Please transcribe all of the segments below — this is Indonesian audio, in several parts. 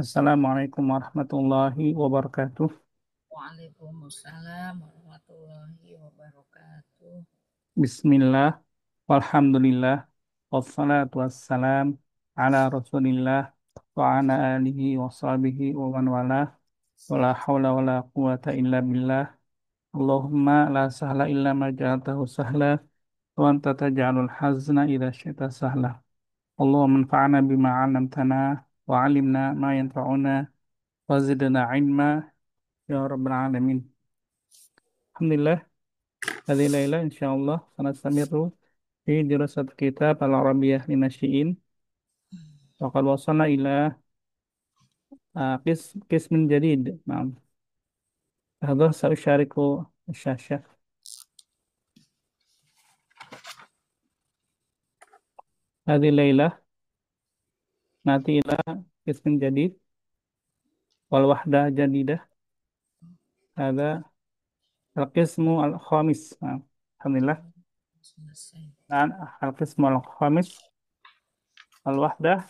Assalamualaikum warahmatullahi wabarakatuh. Waalaikumsalam warahmatullahi wabarakatuh. Bismillah, walhamdulillah, wassalatu wassalam ala rasulillah wa ala alihi wa sahbihi wa man wala wa la hawla wa la quwata illa billah. Allahumma la sahla illa ma ja'altahu sahla wa anta taj'alul hazna idha syi'ta sahla. Allahumma anfa'na bima 'allamtana wa 'allimna ma yanfa'una wa zidna ilma ya rabbal alamin. Alhamdulillah. هذه الليلة إن شاء الله سنستمر في دراسة كتاب العربية للناشئين وقد وصلنا إلى قسم جديد. نعم، هذا سأشارك الشاشة. هذه الليلة نأتي إلى قسم جديد والوحدة جديدة. هذا القسم الخامس. نعم. الحمد لله. Selesai. نعم، القسم الخامس الوحدة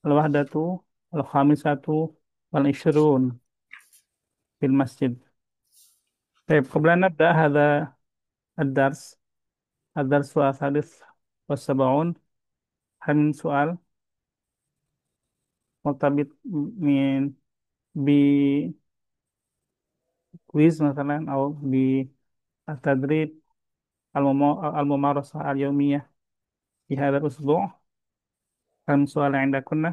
الوحدة الخامسة والعشرون في المسجد. طيب، قبل أن نبدأ هذا الدرس الثالث والسبعون، هل من سؤال مرتبط من بكويز مثلا أو بالتدريب الممارسة اليومية في هذا الأسبوع؟ هل من سؤال عندكم؟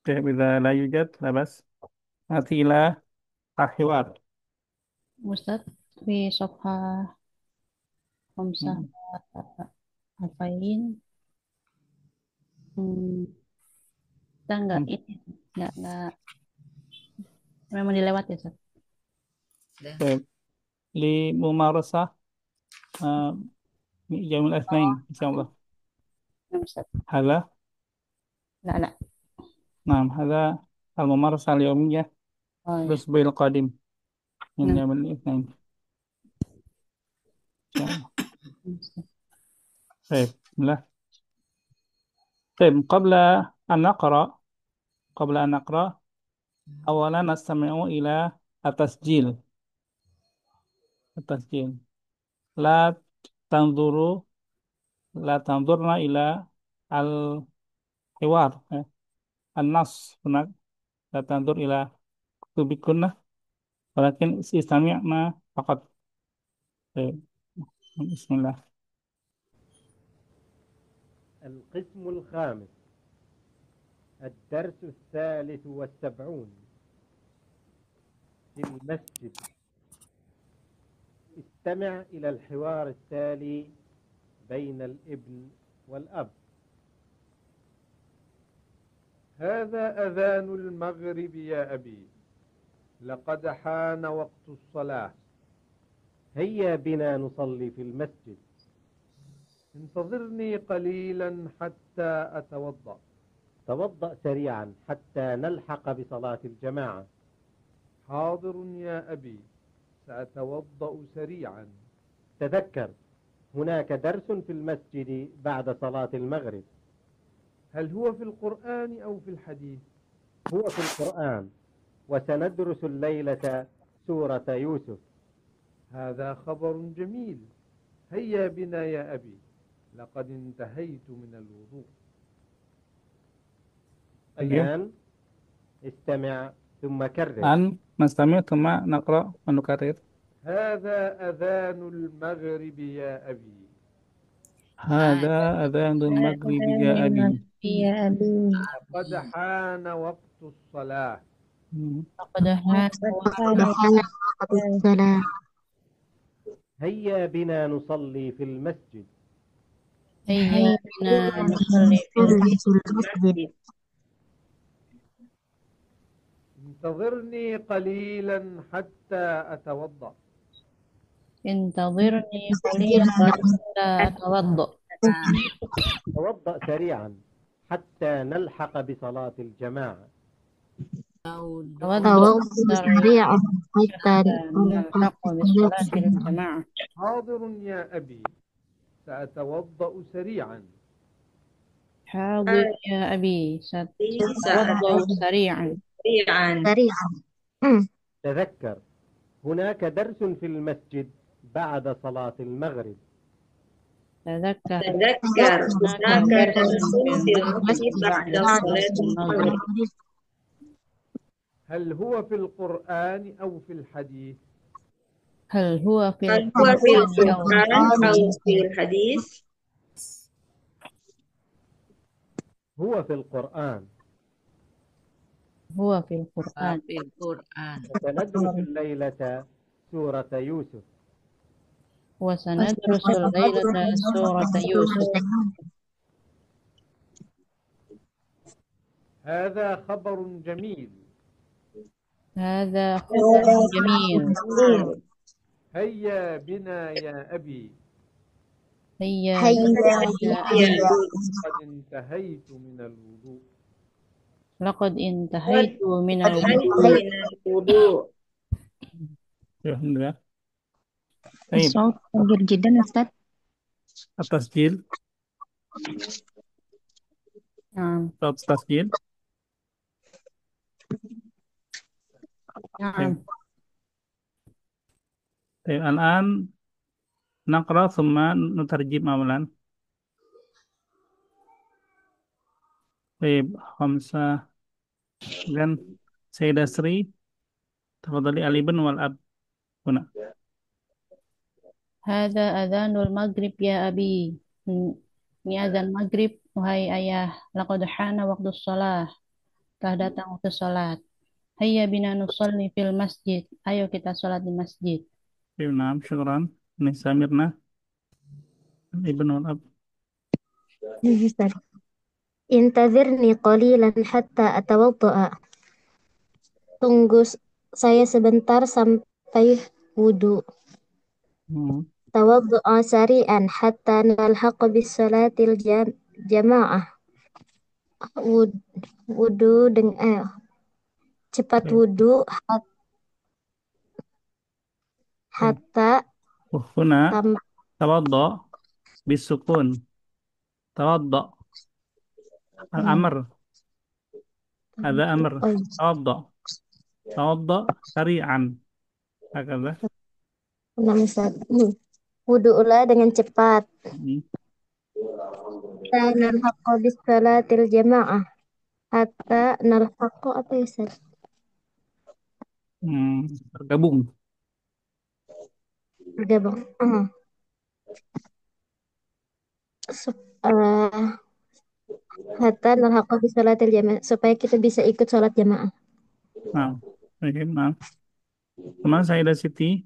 طيب، إذا لا يوجد لا بأس، نأتي إلى الحوار. Ustadz di Sofha Komsah مم. Alfain, hmm, kita nggak مم. ini nggak memang dilewat ya Ustadz. طيب، لممارسة يوم الاثنين إن شاء الله. Ya, Ustadz. هذا Nggak ada. نعم، هذا الممارسة اليومية Oh ya. الأسبوع القادم من Nah, يوم الاثنين إن شاء الله. Ustadz. طيب، بسم الله. طيب، قبل أن نقرأ أولا نستمع إلى التسجيل. التسجيل. لا تنظروا لا تنظرنا إلى الحوار، النص هناك. لا تنظر إلى كتبكن ولكن استمعنا فقط. طيب، بسم الله. القسم الخامس، الدرس 73 في المسجد. استمع إلى الحوار التالي بين الابن والأب. هذا أذان المغرب يا أبي، لقد حان وقت الصلاة. هيا بنا نصلي في المسجد. انتظرني قليلا حتى أتوضأ. توضأ سريعا حتى نلحق بصلاة الجماعة. حاضر يا أبي، سأتوضأ سريعا. تذكر، هناك درس في المسجد بعد صلاة المغرب. هل هو في القرآن أو في الحديث؟ هو في القرآن، وسندرس الليلة سورة يوسف. هذا خبر جميل. هيا بنا يا أبي، لقد انتهيت من الوضوء. أيوه. الآن استمع ثم كرر. الآن نستمع ثم نقرأ ونكرر. هذا أذان المغرب يا أبي. هذا أذان المغرب يا أبي. Ya Abi. لقد حان وقت الصلاة. Kemudahan سبحان السلام. هيا بنا نصلي في المسجد. Hayya bina nusalli fil نصلي في المسجد. انتظرني قليلا حتى أتوضأ. intadhirni qalilan hatta atawadda. توضأ سريعا حتى نلحق بصلاة الجماعة. Tawaddu توضأ سريعا حتى nalhaq bi salatil jamaah. حاضر يا أبي، سأتوضأ سريعا. حاضر يا أبي سأتوضأ سريعا. سريعا. سريعا. أمم. تذكر هناك درس في المسجد بعد صلاة المغرب. تذكر تذكر هناك هناك درس درس في في المسجد المسجد بعد بعد بعد صلاة صلاة المغرب. المغرب. هل هو في القرآن أو في الحديث؟ هل هو في هل هو في القرآن أو في القرآن أو الحديث؟ في الحديث؟ هو في القرآن. هو في القرآن. في القرآن. سندرس الليلة سورة يوسف. وسندرس الليلة سورة يوسف. هذا خبر جميل. هذا خبر جميل. هيا بنا يا أبي. هيا هيا بنا يا أبي. قد انتهيت من الوضوء. لقد انتهيت من انتهيت الوضوء. من الوضوء. الحمد لله. طيب الصوت كبير جدا يا أستاذ. التسجيل نعم صوت التسجيل. طيب. نعم. طيب الآن نقرأ ثم نترجم أولا. طيب خمسة إذن سيدة سري تفضلي الابن والأب هنا. هذا أذان المغرب يا أبي. Ini azan maghrib, wahai ayah. Laqad hana waktu sholat. Telah datang waktu sholat. Hayya bina nusalli fil masjid. Ayo kita sholat di masjid. طيب نعم شكرا. نسا ميرنا الابن والأب. انتظرني قليلا حتى أتوضأ. Tunggu saya sebentar sampai wudhu. مم. Tawaddu'a sari'an hatta nalhaqa bis salatil jamaah. Wudhu dengan cepat طيب. wudhu طيب. hatta وهنا tam- توضأ بالسكون. توضأ الأمر هذا أمر. oh, توضأ توضأ سريعا هكذا. Wudhulah dengan cepat. مم. Hatta nalhaqa bis salatil jamaah. Hatta nalhaqa apa ya Ustaz? Bergabung. Bergabung. Sup- eh, Hatta nalhaqa bis salatil jamaah. Supaya kita bisa ikut sholat jamaah. Nah, oke, nah. Teman saya ada Siti.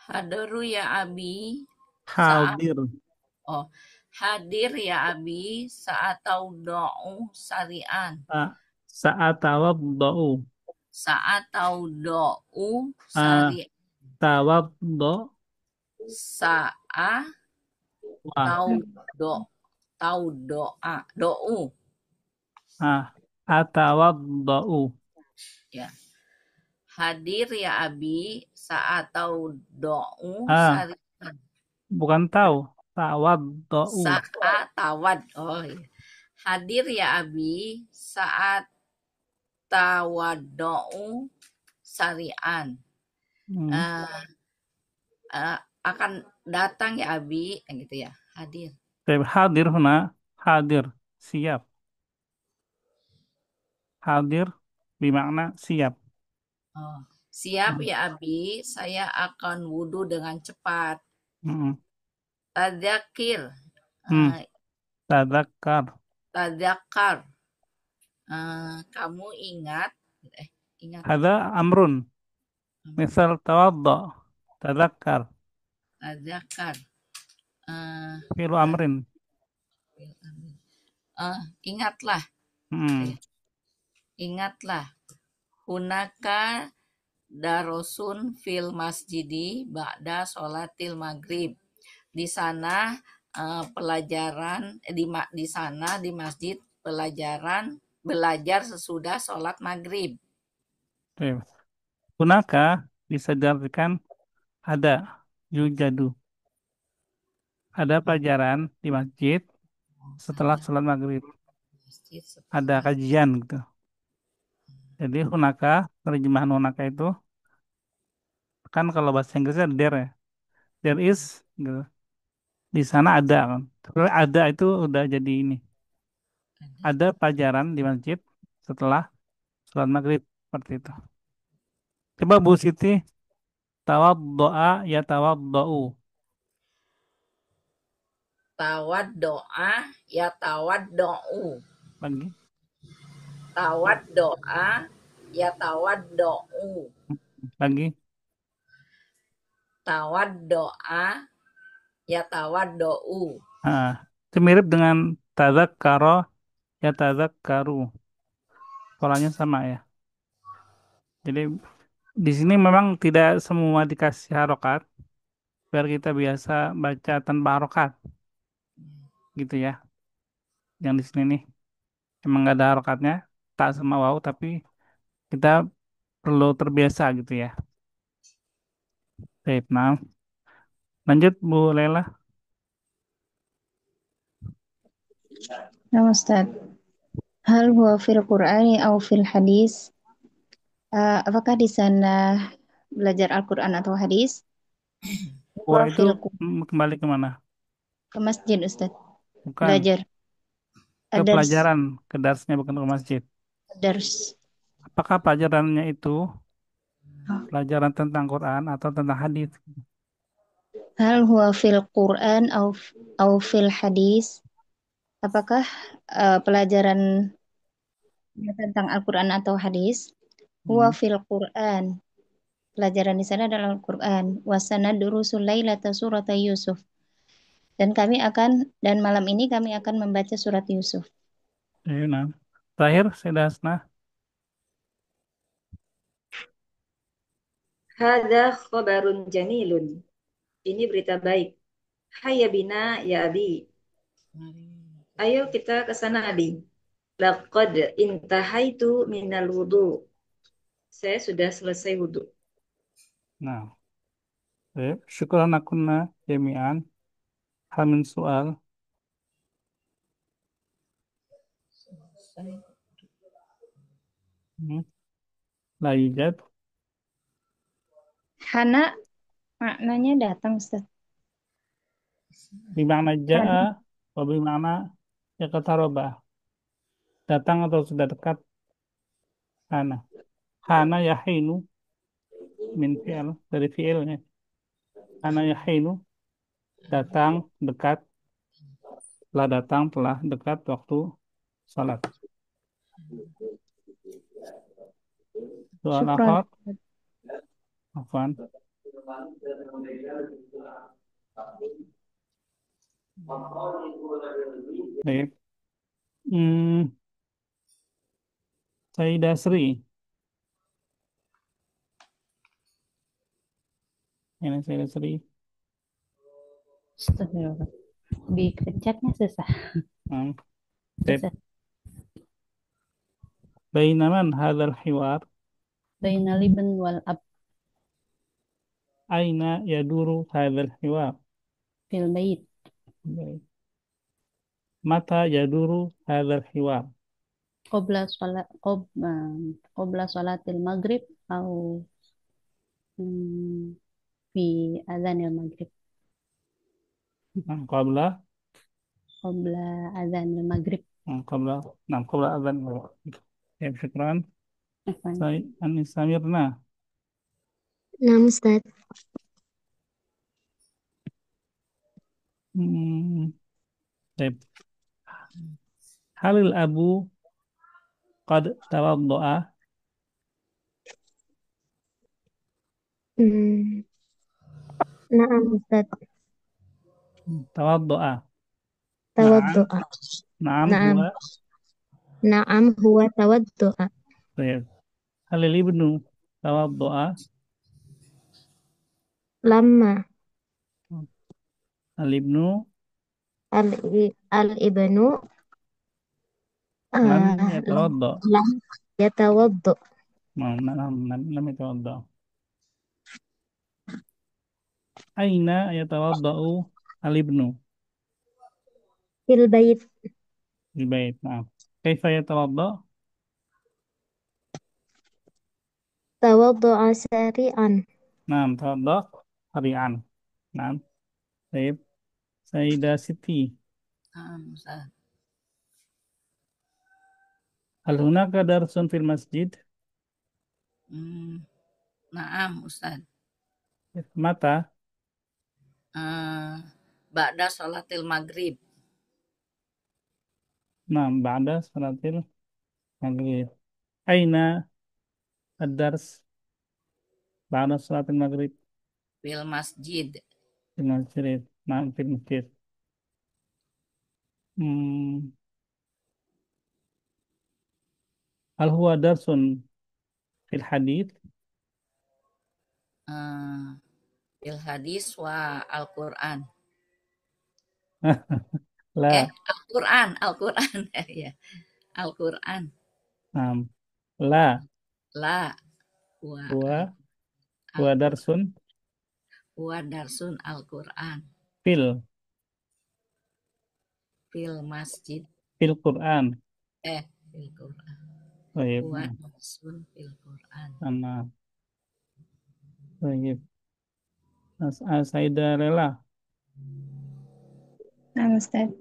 Hadaru ya Abi. Hadir. Oh, hadir ya Abi saat taudhu sarian. Saat tawaddau. Saat taudhu sarian. Tawaddau. Saat taudhu do'u. Atawaddau. Ya. Hadir ya Abi saat taudhu Ah. sarian. Bukan tahu. Tawaddau. Saat tawad. Oh iya. Hadir ya Abi saat tawadhu sarian. Akan datang ya Abi, gitu ya. Hadir. Hadir huna. Hadir. Siap. Hadir bermakna siap. Oh, siap ya Abi, saya akan wudhu dengan cepat. Tadzakir. Tadzakar. Tadzakar. Kamu ingat. Ingat. Hadza amrun. Misal tawadda. Tadzakar. Tadzakar. Fi'lu amrin. Ingatlah. Ingatlah. Hunaka darosun fil masjidi ba'da sholatil maghrib. Di sana pelajaran di sana di masjid belajar sesudah sholat maghrib. Hunaka bisa diartikan ada, yujadu. ada pelajaran di masjid setelah Ada sholat maghrib. masjid Ada setelah. kajian gitu. Jadi hunaka, terjemahan hunaka itu kan kalau bahasa Inggrisnya there ya. There is gitu. Di sana ada kan. Sebenarnya ada itu udah jadi ini. Ada Ada pelajaran di masjid setelah sholat maghrib seperti itu. Coba Bu Siti, tawaddoa ya tawaddau. tawad doa ya tawad do'u. Lagi, Tawad doa ya tawad do'u. lagi. Tawad doa ya tawad do'u. Ah, itu mirip dengan tadzakkara ya tadzakkaru. Polanya sama ya. Jadi di sini memang tidak semua dikasih harokat biar kita biasa baca tanpa harokat gitu ya. Yang di sini nih emang nggak ada harokatnya, tak sama wow, tapi kita perlu terbiasa gitu ya. Baik, nah lanjut Bu Lela. Nah, Ustaz, hal huwa fil Qur'ani atau fil hadis? Apakah di sana belajar Al-Quran atau hadis? Wah Huwa itu fil kembali kemana? ke masjid, Ustaz. Bukan Belajar. ke Adars. pelajaran, ke darsnya bukan ke masjid. Adars. Apakah pelajarannya itu pelajaran tentang Quran atau tentang hadis? Hal huwa fil Qur'an atau fil hadis? Apakah pelajaran tentang Al-Quran atau hadis? Huwa Hmm. fil Qur'an. Pelajaran di sana adalah Al-Quran. Wasana durusul lailata surata Yusuf. Dan malam ini kami akan membaca surat Yusuf. Ayo, nah. Terakhir, Sedasna. Hada khobarun jamilun. Ini berita baik. Hayya bina ya abi. Ayo kita ke sana abi. Laqad intahaitu minal wudu. Saya sudah selesai wudu. Nah, baik. Syukran akunna jami'an. Hamin soal. Hmm. La yujad. Hana maknanya datang, Ustaz. Bimana ja'a. Hana. Wa bimana yaqtaroba. Datang atau sudah dekat. Hana. Hana yahinu. Min fi'al. Dari fi'ilnya. Hana yahinu. Datang, dekat. Telah datang, telah dekat waktu salat. Soal Syukran. akhir. Afwan. Baik. Hmm, Sayyidah Sri. Ini Sayyidah Sri. Astagfirullah. Dicatnya susah. Hmm. Baik. Susah. Bainaman hadzal hiwar. Bainal ibn wal ab Aina yaduru hadzal hiwar. fil bait. Baik. Mata yaduru hadzal hiwar. Qabla sholat qabla sholatil maghrib atau fi adzanil maghrib. Nah, qabla Qabla adzanil maghrib. qabla qabla adzan. Ya, syukran. Afwan. Anis Samirna. Nah, Ustaz. Hmm. Baik. Halil abu qad tawaddoa. Hmm. Naam, Ustaz. Tawaddoa. Naam. Tawaddu'a. Naam Naam. huwa. Naam huwa tawaddu'a. Baik. Halil ibnu tawaddoa. Lamma Al ibnu al-ibnu lam lam yatawaddo. lam yatawaddu. Lam yatawaddo. Aina yatawaddau al ibnu. في البيت. البيت. نعم. كيف يتوضأ؟ توضأ سريعا. نعم، توضأ سريعا. نعم. طيب، سيدة ستي، Ustaz. هل هناك درس في المسجد؟ Naam, Ustaz. متى؟ Ba'da sholatil maghrib. نعم، بعد صلاة المغرب. أين الدرس بعد صلاة المغرب؟ Fil masjid. في المسجد. نعم، في المسجد. مم. هل هو درس في الحديث؟ Eh, Fil hadis wa Al-Quran. لا. Al-Quran, Al-Quran. Ya, Al-Quran. نعم. لا. La wa هو هو Al-Quran. درس Wa darsun Al-Quran. في Fil masjid. في القرآن. Fil Quran. طيب. Wa نعم. darsun fil Quran. أنا. طيب. سيدة ليلى، نعم أستاذ.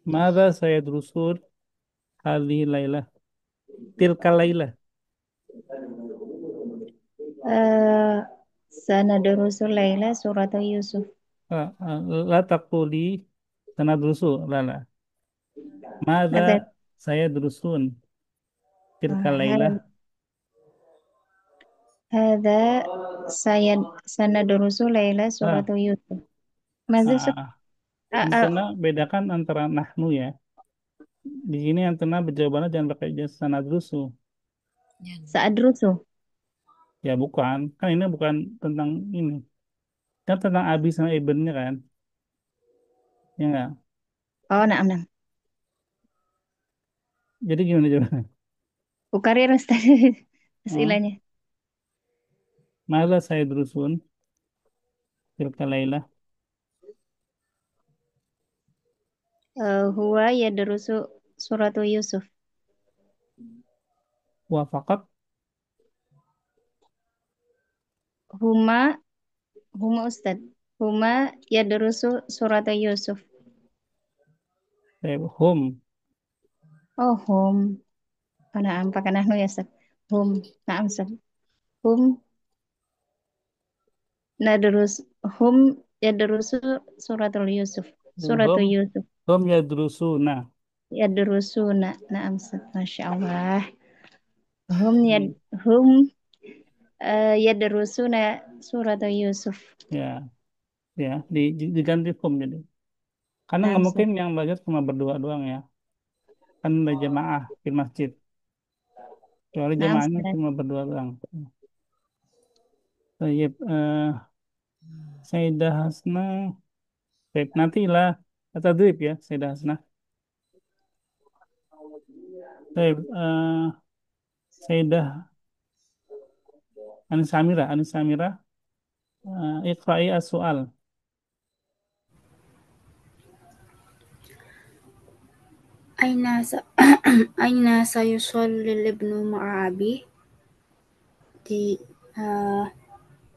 ماذا سيدرسون هذه الليلة؟ تلك الليلة. سندرس الليلة سورة يوسف. لا تقولي سندرس، لا لا. هذا ماذا سيدرسون تلك هذا الليلة؟ هذا سندرس ليلة سورة Ah, يوسف. ماذا Antena bedakan antara nahnu ya. Di sini antena jawabannya jangan pakai jas sanadrusu. سأدرس. Ya bukan, kan ini bukan tentang ini. Kan tentang abi sama ibennya kan. Ya enggak? نعم نعم. Jadi gimana jawabannya? Ukarir Ustaz Hmm? أسئلة. Malah saya drusun tilka laila. هو يدرس سورة يوسف. Wafakat. هما هما أستاذ. هما يدرس سورة يوسف. Hum. هم. نعم pakai nahnu ya Ustaz. هم. نعم Ustaz. هم ندرس هم يدرس سورة يوسف. سورة Hum. يوسف Hum yadrusuna. يدرسون. نعم Ustaz. ما شاء الله. هم Hmm. هم يدرسون سورة يوسف. Ya, ya, diganti hum jadi. Karena نعم nggak Ustaz. mungkin yang belajar cuma berdua doang ya. Kan ada jamaah di masjid. Kecuali نعم jamaahnya Ustaz. cuma berdua doang. Baik, Sayyidah Hasna. Baik, nantilah tadrib ya, Sayyidah Hasna. Baik, Sayyidah Anisamira, Anisamira, iqra'i as-soal. أين س... أين سيصلي الابن مع أبيه؟ di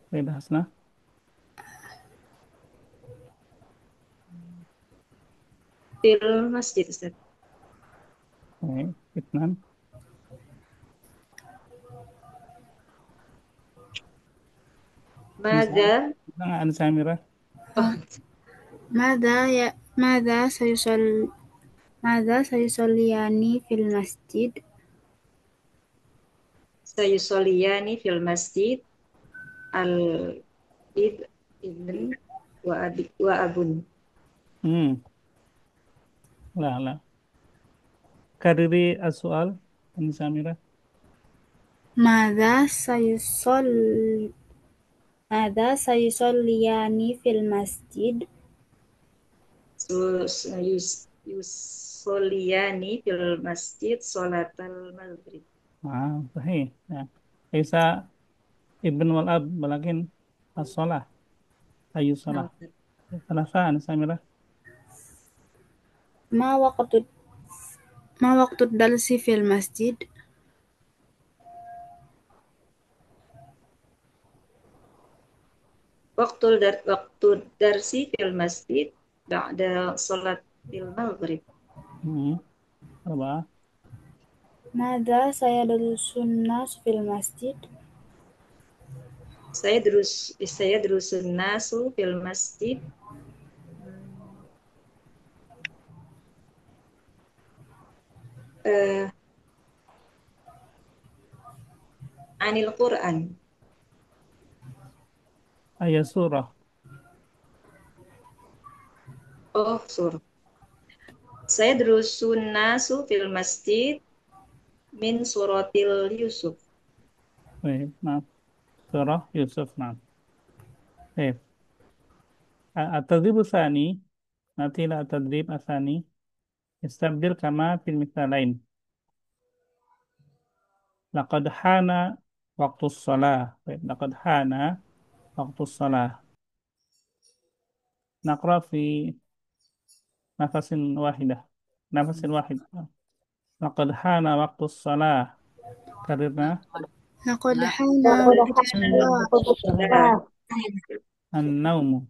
Sayyidah Hasna. Fil masjid, Ustaz. Baik, Fitnan. Mada. Anisamira. Oh, ماذا سيصليان في المسجد؟ sayusoliyani fil masjid al-ib ibn wa abun. Hmm, lah, lah. Kariri as-soal, Anisamira. ماذا سيصليان في المسجد؟ Yusoliyani fil masjid sholatal maghrib. Sahih. Ya. Isa ibn wal ab, walakin as-solah. Ayu Nah, solah. Ustaz. Salasa, Anisamira. ما وقت ما وقت الدرس في المسجد؟ waktu darsi fil masjid ba'da salatil maghrib. أربعة. ماذا سيدرس الناس في المسجد؟ Saya drusun nasu fil masjid. Eh, Anil Quran. Ayat surah. Oh, sur. Saya drusun nasu fil masjid min suratil Yusuf. طيب نعم. surah Yusuf. نعم. طيب التدريب الثاني نأتي إلى التدريب الثاني. استبدل كما في المثالين. لقد حان وقت الصلاة. طيب. لقد حان وقت الصلاة. نقرأ في نفس واحدة. نفس واحد. لقد حان وقت الصلاة. كررنا. لقد Nah, حان وقت الصلاة. وقت الصلاة. النوم.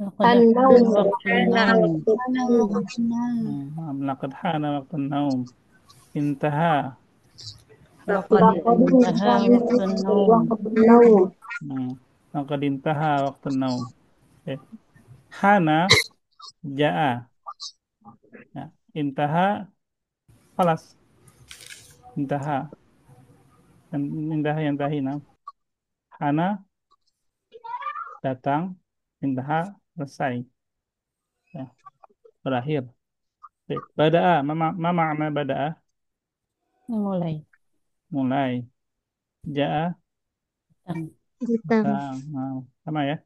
لقد حان وقت Karena النوم. waktu حان وقت النوم. نعم. لقد حان وقت النوم. انتهى. لقد انتهى وقت النوم. لقد انتهى وقت النوم. إيه. حان جاء. Ya. Intaha خلاص. Intaha. Intaha yantahi. Nah. Hana datang. Intaha selesai. Ya. Berakhir. Baik. Bada'a. Ma makna bada'a? Mulai. Mulai. Ja'a. Datang. Datang. Nah, sama ya.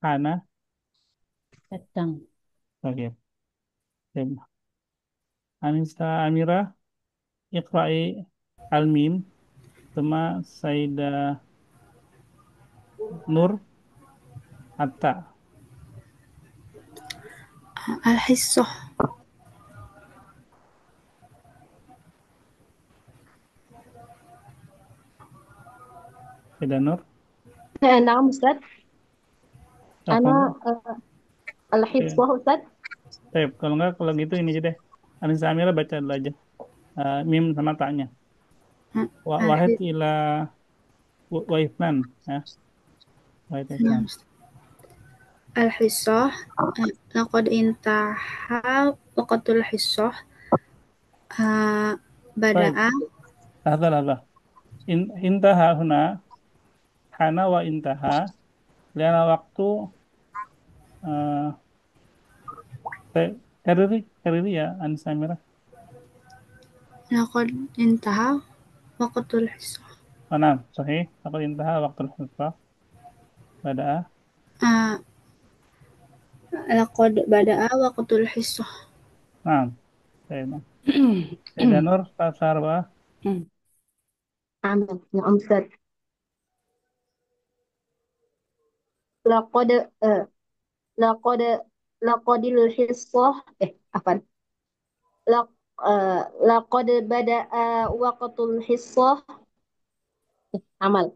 Hana. Datang. Berakhir. Baik. Anissa Amira. Iqra'i al-mim. Sama Sayyidah Nur. Atta. الحصة. Sayyidah Nur. نعم أستاذ. أنا Telepon. Oke. الحفظ أستاذ. Baik. Kalau enggak, kalau gitu ini aja deh. Anissa Amira baca dulu aja. Mim sama taknya. Wahid الحصة. ila waifnan. Ya. Wahid ifnan. الحصة. لقد انتهى وقت الحصة. بدأ. Baik. Lahza. Intaha huna. Hana wa intaha. Liana waktu. Uh, kariri ya Anissa Amira. لقد انتهى وقت الحصة. Nah, sahih. Laqad intaha waqtul hisab. Bada'a. لقد بدأ وقت الحصة. Nah. Baik. Sayyidah Nur. Sarwa. نعم أستاذ. لقد لقد لقد الحصة عفوا. لقد بدأ وقت الحصة. عمل.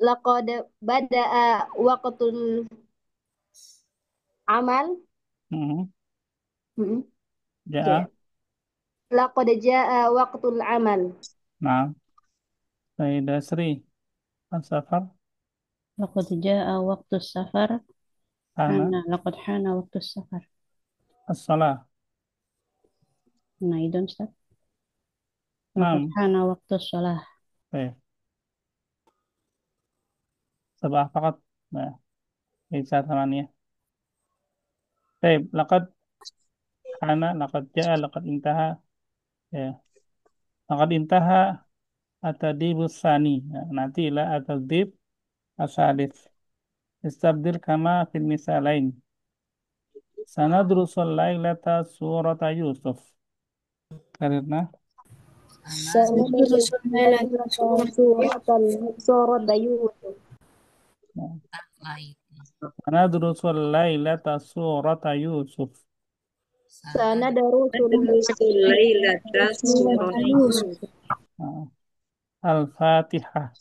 لقد بدأ وقت العمل. Ja'a. لقد جاء وقت العمل. Nah. Sayyidah Sri. Safar. لقد جاء وقت السفر. Hana. لقد حان وقت السفر. As-salah. Nah, itu Ustaz. لقد Nah. حان وقت الصلاة. Baik. Sabah fakat. Nah. Bisa tamania. Baik. Laqad ja'a, laqad intaha. Ya. Laqad intaha atadibus sani. Ya. Nanti ila atadib asalif. Istabdil kama fil misalain. Sanadrusul lailata surata Yusuf. Karena سندرس ليلة سورة يوسف. lain. sanadrusul lailata surata Yusuf. Sanadarusul Durusul lailata Surat surat Yusuf. Ah, Al-Fatihah.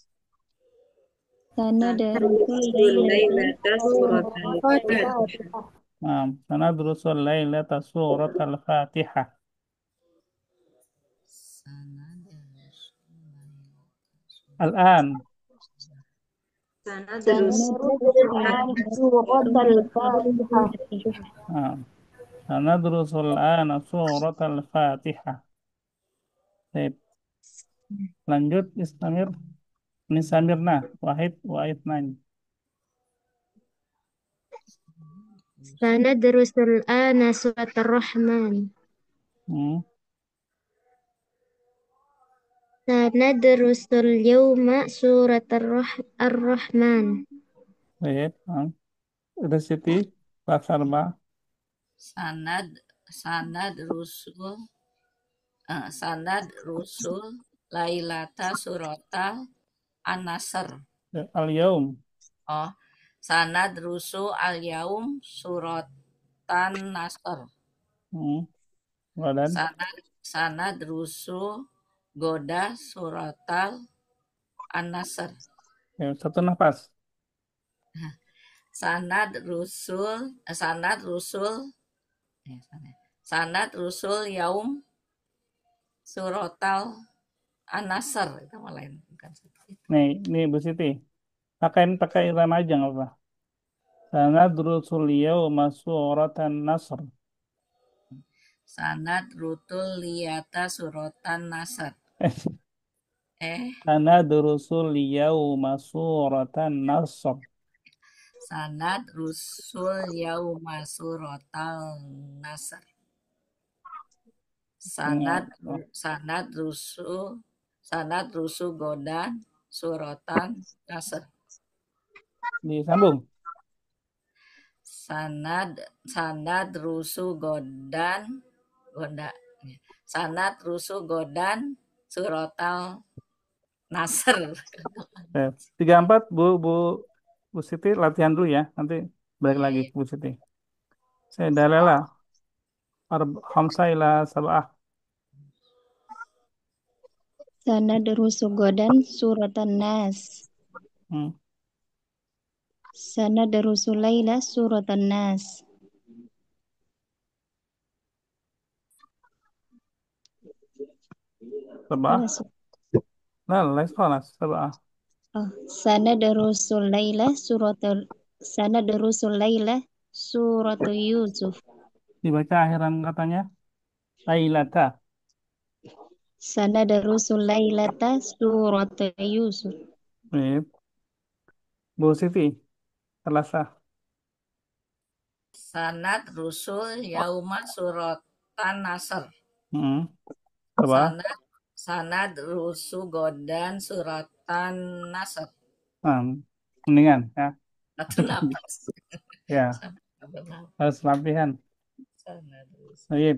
Sanadarusul Durusul lailata lailata surat Surat Fatihah. al-Fatihah. Sanadrusul lailata surat Al-Fatihah. Al-an. Sanadrusul Sanadarusul Al-An lailata Surat Al-Fatihah. Ah, Sanadrusul an surat Al-Fatihah. Baik, lanjut Istamir. Ini Samirna. Wahid, Wahid Nain. Sanadrusul ana surat Ar-Rahman. Hmm. Sanadrusul yawma surat Ar-Rahman. Baik. Resiti. Pasarba. Sanad sanad rusul sanad rusul lailata surata an-nasr. Al-Yaum. Oh, sanad rusul al-yaum suratan nasr. Wadan. Sanad rusul goda suratal an-nasr. Ya, satu nafas. Sanad rusul sanad rusul yaum suratal an-nasr. Itu mah lain, bukan seperti itu. Nih Bu Siti. Pakai irama aja nggak apa. Sanadrusul yauma suratan Nasr. Sanad rutul liyata suratan nasr. Eh, Sanadrusul yauma suratan Nasr. sanad rusul yauma suratal nasr. Sanad Ingat. sanad rusul sanad rusul godan suratan nasr. Disambung. Sanad rusul godan goda sanad rusul godan suratal nasr. 34 Bu Siti latihan dulu ya. Nanti balik Iya, lagi iya. Bu Siti. Saya dalela. Khamsa ila sab'ah. Sanadarusul godan suratan nas. Hmm. Sanadarusul laila suratan nas. Sab'ah. Nah, lain sekolah. Sab'ah. Sanadarusul laila suratu Yusuf. Dibaca akhiran katanya. Lailata. Sanadarusul lailata suratu Yusuf. Baik. Bu Siti. Selasa. Sanad rusul yauma suratan nasr. Hmm. Sab'ah. Sanad rusul godan suratan nasr. Mendingan ya. Satu napas. Ya, harus latihan. Sanad rusul. Baik.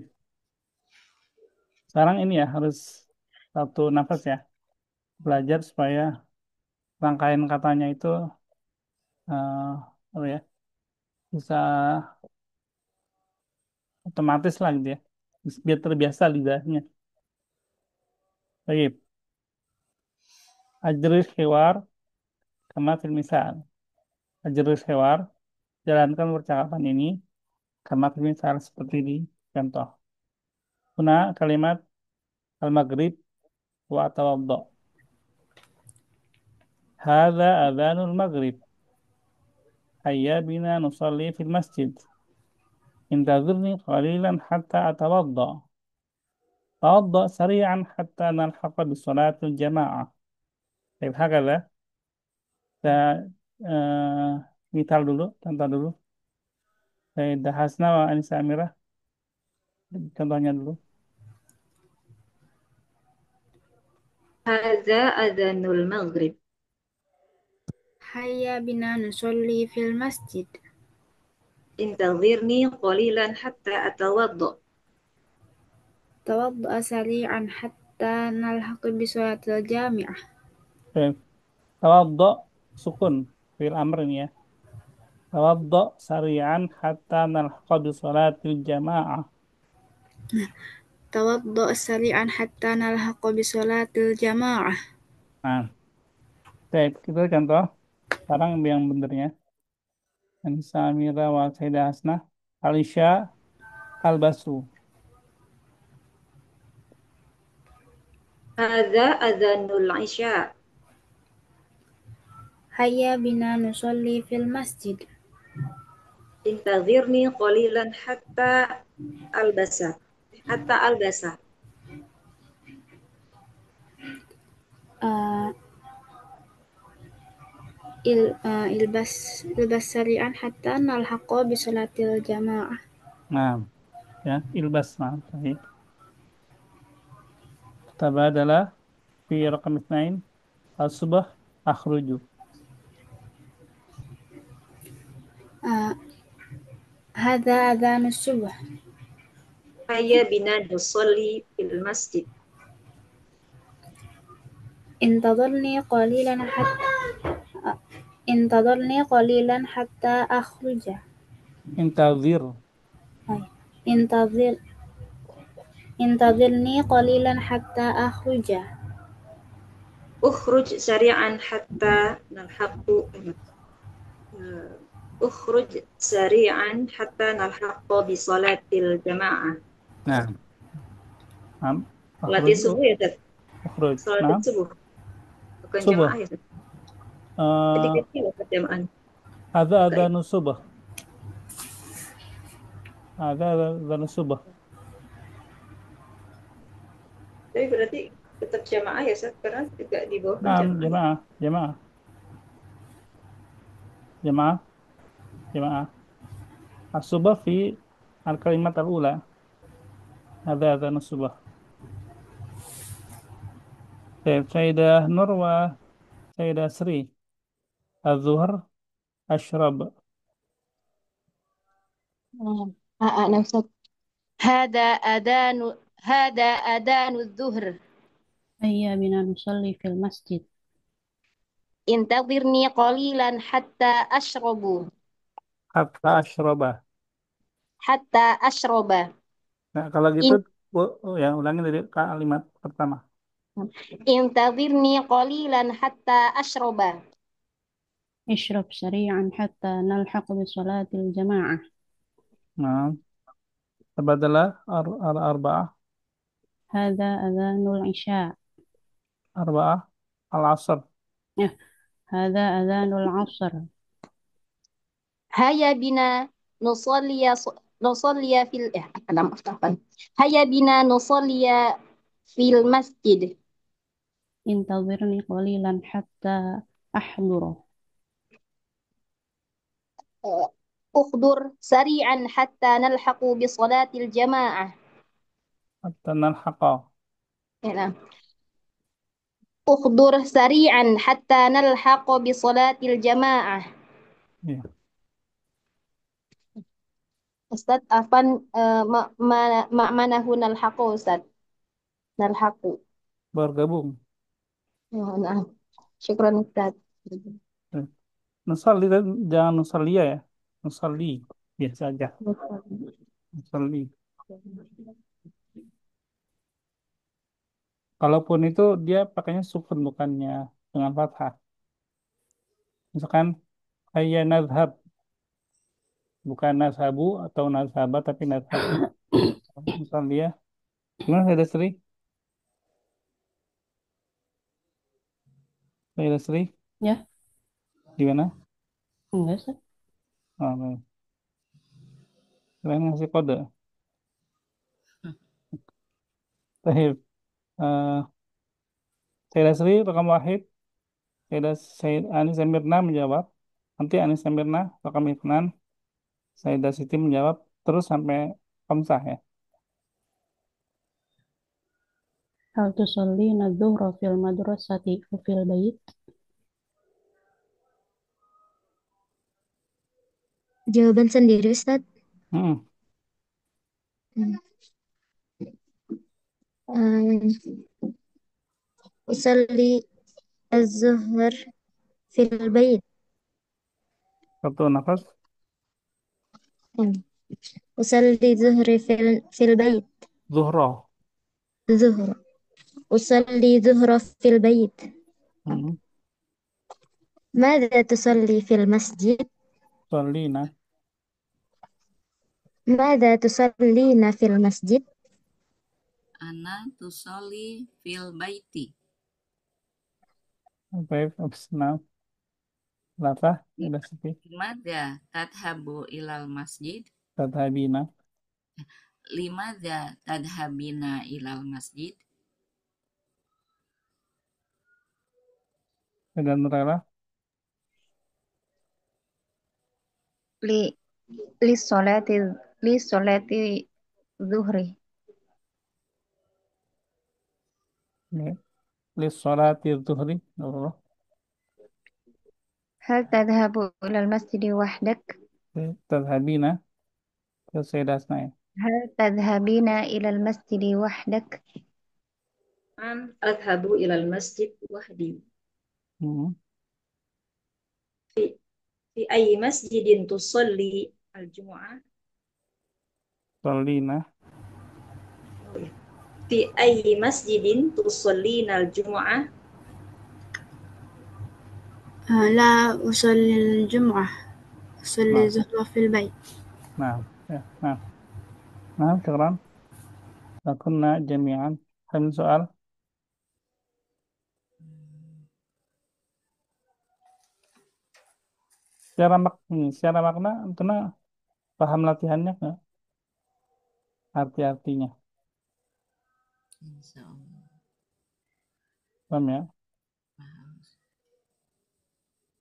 Sekarang ini ya harus satu nafas ya. Belajar supaya rangkaian katanya itu apa ya, bisa otomatis lah gitu ya. Biar terbiasa lidahnya. Baik. Ajrih hewar kama fil misal. Ajrih hewar, jalankan percakapan ini kama fil misal seperti di contoh. Guna kalimat al-maghrib wa tawaddo. Hadza adhanul maghrib. Hayya bina nusalli fil masjid. انتظرني قليلا حتى أتوضأ. توضأ سريعا حتى نلحق بصلاة الجماعة. طيب هكذا. Kita misal dulu, contoh dulu. Saya Hasna wa Anisa Amirah. Contohnya dulu. Hadza adhanul maghrib. Hayya bina nusolli fil masjid. Intadhirni qalilan hatta atawadda. Tawaddu'a sari'an hatta nalhaq bi sholatil jami'ah. Tawaddo sukun fil amr ini ya. Tawaddo sari'an hatta nalhaqa bi salatil jamaah. توضأ سريعا حتى نلحق بصلاة الجماعة. Nah, baik, kita contoh. Sekarang yang benernya. Anissa Amira wa Sayyidah Hasnah. Alisha Albasu. Hadza adzanul isya. هيا بنا نصلي في المسجد. Intazirni qalilan albasa. Hatta albasa. آه، البس سريعا حتى نلحق بصلاة الجماعة. Nah, ya, ilbas. Nah, baik. Tabadalah fi raqam itsnain. Al-subah akhruju. آه، هذا أذان الصبح. Hayya bina nusalli fil masjid. انتظرني قليلا حتى انتظرني قليلا حتى أخرج. Intazir. أي. انتظر انتظرني قليلا حتى أخرج. Ukhruj sari'an hatta nalhaqu. Ukhruj sari'an hatta nalhaqu bi salatil jamaah. Nah, Salat subuh ya, Ustaz? akhruj. Salat Nah, subuh. Bukan subuh. jamaah ya, Ustaz? Tadi kecil ya, jamaah. Ada adzanu subah. Ada adzanu subah. Tapi berarti tetap jamaah ya, Ustaz? Karena juga di bawah kan Nah, jamaah. jamaah. As-subah fi al-kalimat al-ula. Ada adzanu subah. Sayyidah Nur wa Sayyidah Sri. Az-zuhr ashrab. أنا أستاذ. هذا أذان الظهر. هيا بنا نصلي في المسجد. انتظرني قليلا حتى أشرب. Hatta ashraba. حتى أشرب. Nah, kalau gitu, ya ulangi dari kalimat pertama. انتظرني قليلا حتى أشرب. اشرب سريعا حتى نلحق بصلاة الجماعة. Nah, tabadalah arba'ah. هذا أذان العشاء. Arba'ah al-asr. هذا أذان العصر. هيا بنا نصلي في هيا بنا نصلي في المسجد. انتظرني قليلا حتى أحضر. اخضر سريعا حتى نلحق بصلاة الجماعة. Hatta nalhaqa. نعم. اخضر سريعا حتى نلحق بصلاة الجماعة. Ya, Ustaz, afan mana nalhaqu Ustaz? Nalhaqu. bergabung. Nah, syukran Ustaz. Nusalli, jangan nusalliya ya. Nusalli, biasa aja. Nusalli. Kalaupun itu dia pakainya sukun bukannya dengan fathah. Misalkan hayya nadhhab, bukan nazhabu atau nazhaba tapi nadhhab. Misal dia, gimana saya Sri? Saya Sri, Ya, gimana? enggak sih. Oh, baik. Kalian ngasih kode. Tahib. Saya Sri, rekam wahid. Saya Anissa Mirna menjawab. Nanti Anissa Mirna, rekam iknan. Saya Siti menjawab. Terus sampai kamsah ya. هل تصلين الظهر في المدرسة أو في البيت؟ Jawaban sendiri Ustaz. Hmm. أصلي الظهر في البيت. Satu nafas. أصلي الظهر في البيت. Zuhro. ظهر أصلي ظهر في البيت. Hmm. ماذا تصلي في المسجد؟ Solina. ماذا تصلين في المسجد؟ Ana tusoli fil baiti. Baik, absenam. Lata. Udah sepi. Limadha tadhabu ilal masjid. Tadhabina. Limadha tadhabina ilal masjid. Dan rela. li li solati li solati zuhri. Ya. Lis sholati zuhri. Oh. Hal tadhabu ilal masjidi wahdak? Tadhabina. Terus saya dasna ya. Hal tadhabina ilal masjidi wahdak? An adhabu ilal masjid wahdi. Hmm. Fi, fi ayyi masjidin tusalli al-jumu'ah? Solina. Fi ayyi masjidin tusallina al-jumu'ah? لا أصلي الجمعة أصلي Nah. الظهر في البيت. Nah. Ya. Nah. Nah, sekarang. Lakunna jami'an. Kami soal. Secara makna, kena paham latihannya nggak? Arti-artinya. Insya Allah. Paham ya? Paham.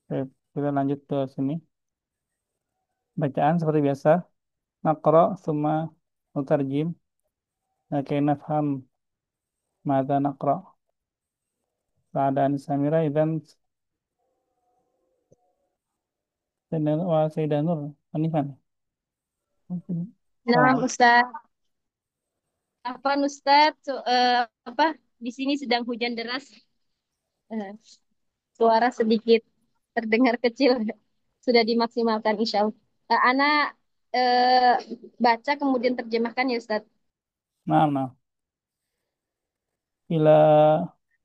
Oke, kita lanjut ke sini. Bacaan seperti biasa. Naqra, summa mutarjim. Kayak nafham mada naqra. Keadaan Samira dan Sayyidah Nur Hanifan. Nah, Oh, Ustaz. Apa Ustaz? Apa di sini sedang hujan deras. Eh, Suara sedikit terdengar kecil. Sudah dimaksimalkan insya Allah. Ana eh, baca kemudian terjemahkan ya Ustaz. nah, nah. Ila,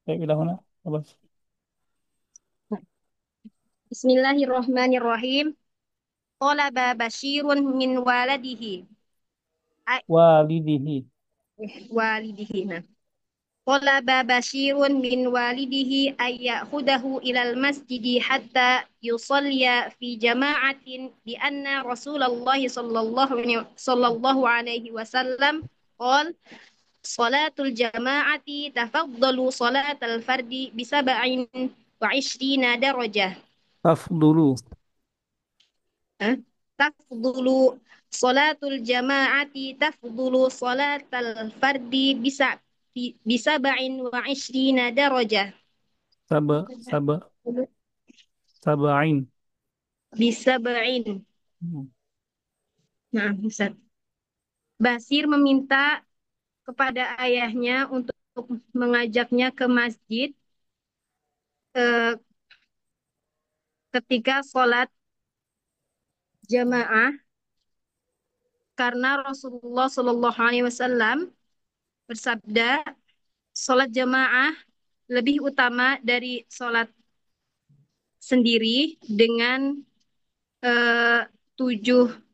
ila huna. Apa? Bismillahirrahmanirrahim. Talaba Bashirun min waladihi. Walidihi. Walidihi. Nah. Talaba Bashirun min walidihi ay ya'khudahu ilal masjidi hatta yusalliya fi jama'atin bi anna Rasulullah sallallahu alaihi wasallam qala salatul jama'ati tafaddalu salatal fardi bi sab'in wa 'ishrina darajah. Tafdulu. Eh? Tafdulu salatul jama'ati tafdulu salatal fardi bisa ba'in wa 'ishrina darajah. Saba, sabain. Bisa ba'in. Hmm. Nah, Ustaz. Basir meminta kepada ayahnya untuk mengajaknya ke masjid eh, ketika sholat jamaah karena Rasulullah Shallallahu Alaihi Wasallam bersabda sholat jamaah lebih utama dari sholat sendiri dengan eh, tujuh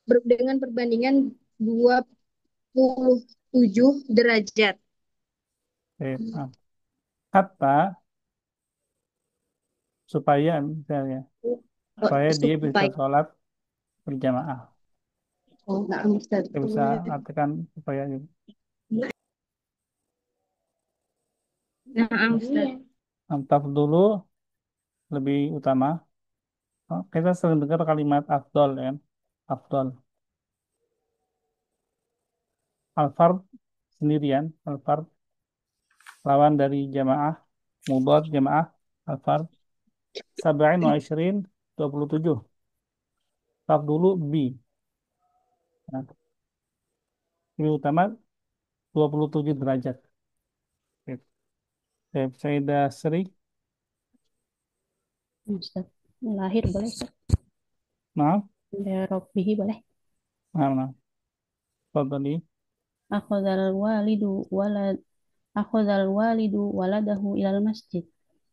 dengan perbandingan 27 derajat. Oke, nah. Kata supaya misalnya. Oh, Supaya dia bisa supaya sholat berjamaah. nah, Ustaz. Kita bisa artikan supaya gitu. Nah, Ustaz. Antaf dulu lebih utama. Oh, kita sering dengar kalimat afdol ya. Afdol. Al-fard sendirian. Al-fard lawan dari jamaah. Mudad jamaah. Al-fard. Sab'in wa ishrin. 27. Taf dulu bi. Nah, lebih utama 27 derajat. Gitu. Sayyidah Sri. Ustaz. Lahir boleh, Ustaz. Nah, Ya Rabbihi boleh. nah, nah. Fadli. akhadhal walidu walad akhadhal walidu waladahu ilal masjid.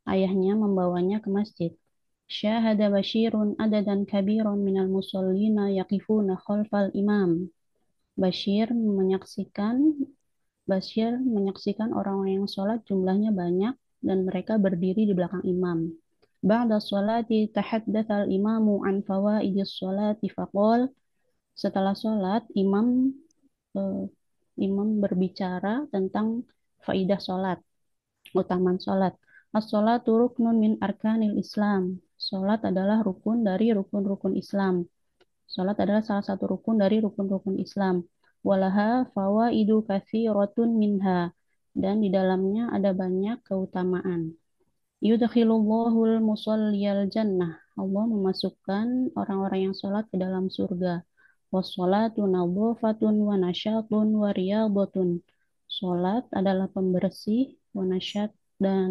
Ayahnya membawanya ke masjid. Syahada Bashirun adadan kabiron minal musallina yaqifuna khalfal imam. Bashir menyaksikan Bashir menyaksikan orang-orang yang sholat jumlahnya banyak dan mereka berdiri di belakang imam. Ba'da sholati tahaddatsal imamu an fawaidis sholati faqol. Setelah sholat, eh, imam berbicara tentang faidah sholat, utamaan sholat. As-sholatu ruknun min arkanil Islam. Sholat adalah rukun dari rukun-rukun Islam. Sholat adalah salah satu rukun dari rukun-rukun Islam. Walaha fawaidu katsiratun minha. Dan di dalamnya ada banyak keutamaan. Yudkhilullahul musalliyal jannah. Allah memasukkan orang-orang yang sholat ke dalam surga. Wassalatu nadhafatun wa nasyatun wa riyadhatun. Sholat adalah pembersih, wa nasyat dan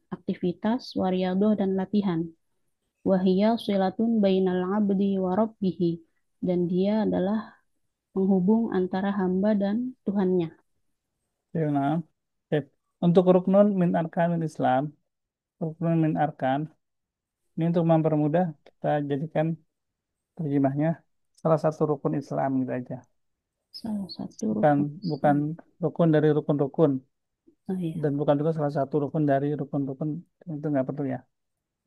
aktivitas, wa riyadhah dan latihan. Wahiyya silatun bainal abdi wa rabbihi. Dan dia adalah penghubung antara hamba dan Tuhannya. Ya, nah. Oke. Untuk ruknun min arkanil Islam, ruknun min arkan, ini untuk mempermudah kita jadikan terjemahnya salah satu rukun Islam gitu aja. Salah satu Bukan rukun bukan Islam. rukun dari rukun-rukun Oh iya, dan bukan juga salah satu rukun dari rukun-rukun, itu nggak perlu ya.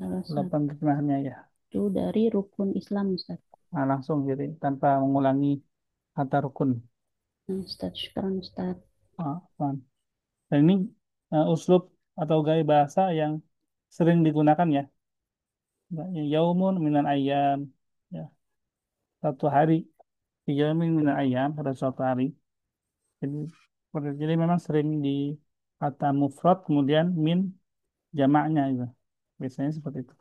salah Delapan terjemahannya ya. satu dari rukun Islam, Ustaz. Nah, langsung jadi tanpa mengulangi kata rukun. Ustaz, syukran Ustaz. Paham. Dan ini uslub atau gaya bahasa yang sering digunakan ya. Yaumun minan ayam. Ya, satu hari. Yaumin minan ayam pada suatu hari. Jadi, jadi memang sering di kata mufrad kemudian min jamaknya itu. Biasanya seperti itu.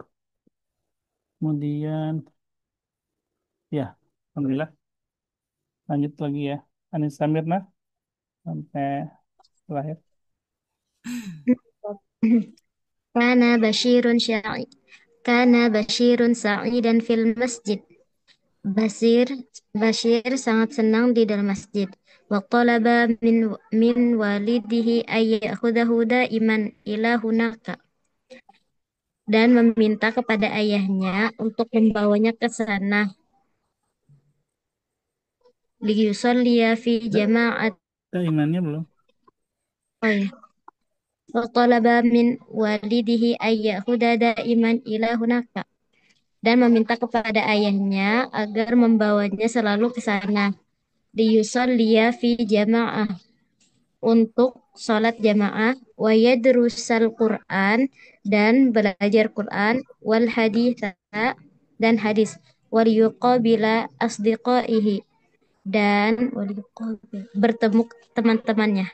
Kemudian ya, alhamdulillah. Lanjut lagi ya. Anissa Mirna sampai terakhir. Kana Bashirun Sya'i. Kana Bashirun sa'idan fil masjid. Basir, Bashir sangat senang di dalam masjid. Wa talaba min walidihi ay ya'khudahu da'iman ila hunaka. Dan meminta kepada ayahnya untuk membawanya ke sana. Liyusalliya fi jama'at. Imannya belum. Oh ya. Wa talaba min walidihi ay ya'khuda da'iman ila hunaka. Dan meminta kepada ayahnya agar membawanya selalu ke sana. Liyusalliya fi jama'ah. Untuk sholat jamaah, wa yadrusal Quran dan belajar Quran, wal haditha dan hadis, wal yuqabila asdiqaihi dan bertemu teman-temannya,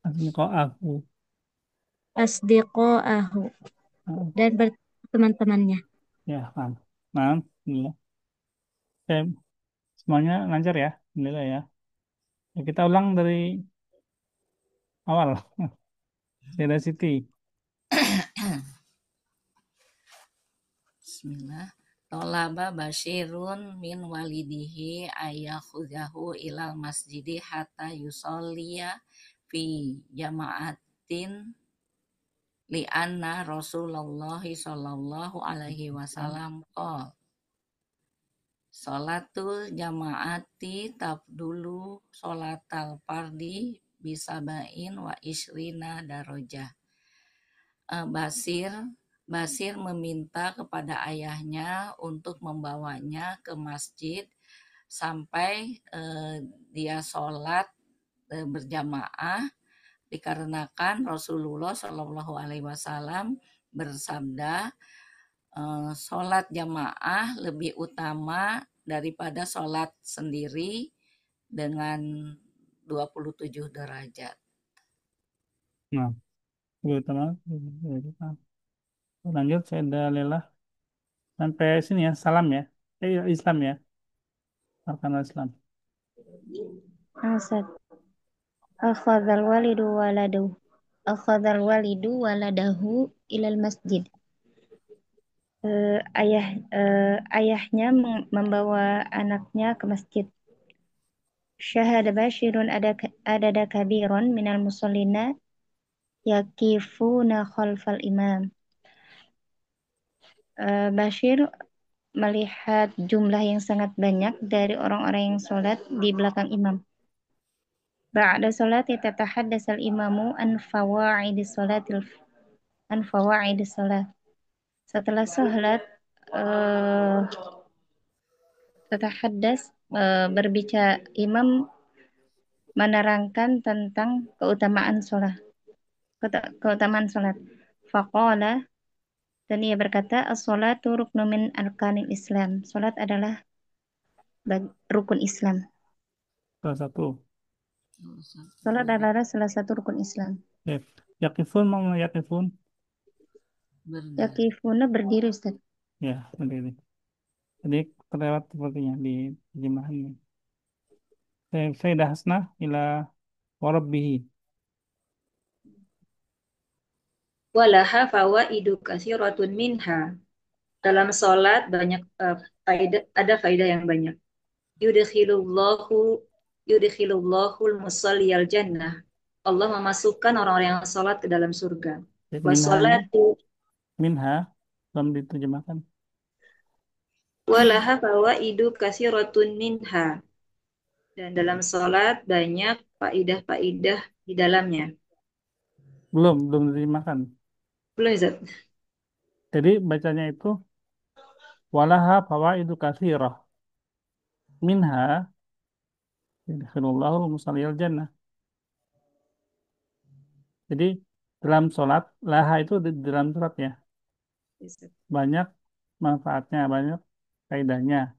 Asli kok aku. asdiqaahu Ah, dan berteman-temannya. ya, paham. Paham. Alhamdulillah. Oke, semuanya lancar ya. Alhamdulillah ya. Ya, kita ulang dari awal. Seda Siti. Bismillah. Tolaba Bashirun min walidihi ayakhudahu ilal masjidi hatta yusolliya fi jama'atin li'anna Rasulullah sallallahu alaihi wasallam qol Sholatul jama'ati tabdulu sholatal fardi bisabain wa isrina darajah. Basir Basir meminta kepada ayahnya untuk membawanya ke masjid sampai dia sholat berjamaah, dikarenakan Rasulullah Shallallahu Alaihi Wasallam bersabda, sholat jamaah lebih utama daripada sholat sendiri dengan 27 derajat. Nah, utama. Lanjut, Seda Lela. Sampai sini ya, salam ya. Islam ya. Arkanul Islam. Asad. Akhadhal walidu waladu. Akhadhal walidu waladahu ilal masjid. Ayahnya membawa anaknya ke masjid. Syahada Bashirun adada kabiron minal musallina yakifuna khalfal imam. Bashir melihat jumlah yang sangat banyak dari orang-orang yang sholat di belakang imam. Ba'da sholati tatahaddatsal imamu an fawaidis sholat. Setelah sholat tatahaddas berbicara imam menerangkan tentang keutamaan sholat. Faqala, dan ia berkata, as-sholatu ruknu min arkanil Islam. Sholat adalah rukun Islam. Salah satu. Sholat adalah salah satu rukun Islam. Ya. Yakifun mau yakifun? Yakifuna berdiri, Ustaz. Ya, berdiri. Jadi terlewat sepertinya di terjemahannya. Sayyidah Hasnah ila warabbihi. Walaha fawaidu katsiratun minha. Dalam sholat banyak ada faidah yang banyak. Yudkhilullahu yudkhilullahul musalliyal jannah. Allah memasukkan orang-orang yang sholat ke dalam surga. Minhanya, Wassalatu minha, belum diterjemahkan. walaha fawaidu katsiratun minha. Dan dalam sholat banyak faidah-faidah di dalamnya. Belum diterjemahkan. Belum, Zat? Jadi bacanya itu walaha fawaidu katsirah. Minha yudkhilullahu musalliyal jannah. Jadi dalam sholat, laha itu di dalam sholatnya. Banyak manfaatnya, banyak faedahnya.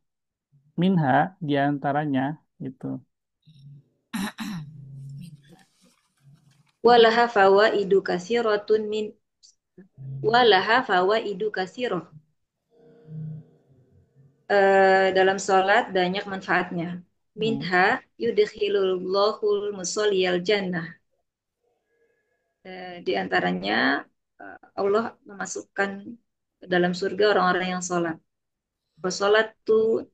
Minha diantaranya itu. Walaha fawaidu katsiratun min walaha fawaidu katsirah. Dalam sholat banyak manfaatnya. Minha yudkhilullahu musalliyal jannah. Di antaranya Allah memasukkan ke dalam surga orang-orang yang sholat. Wassalatu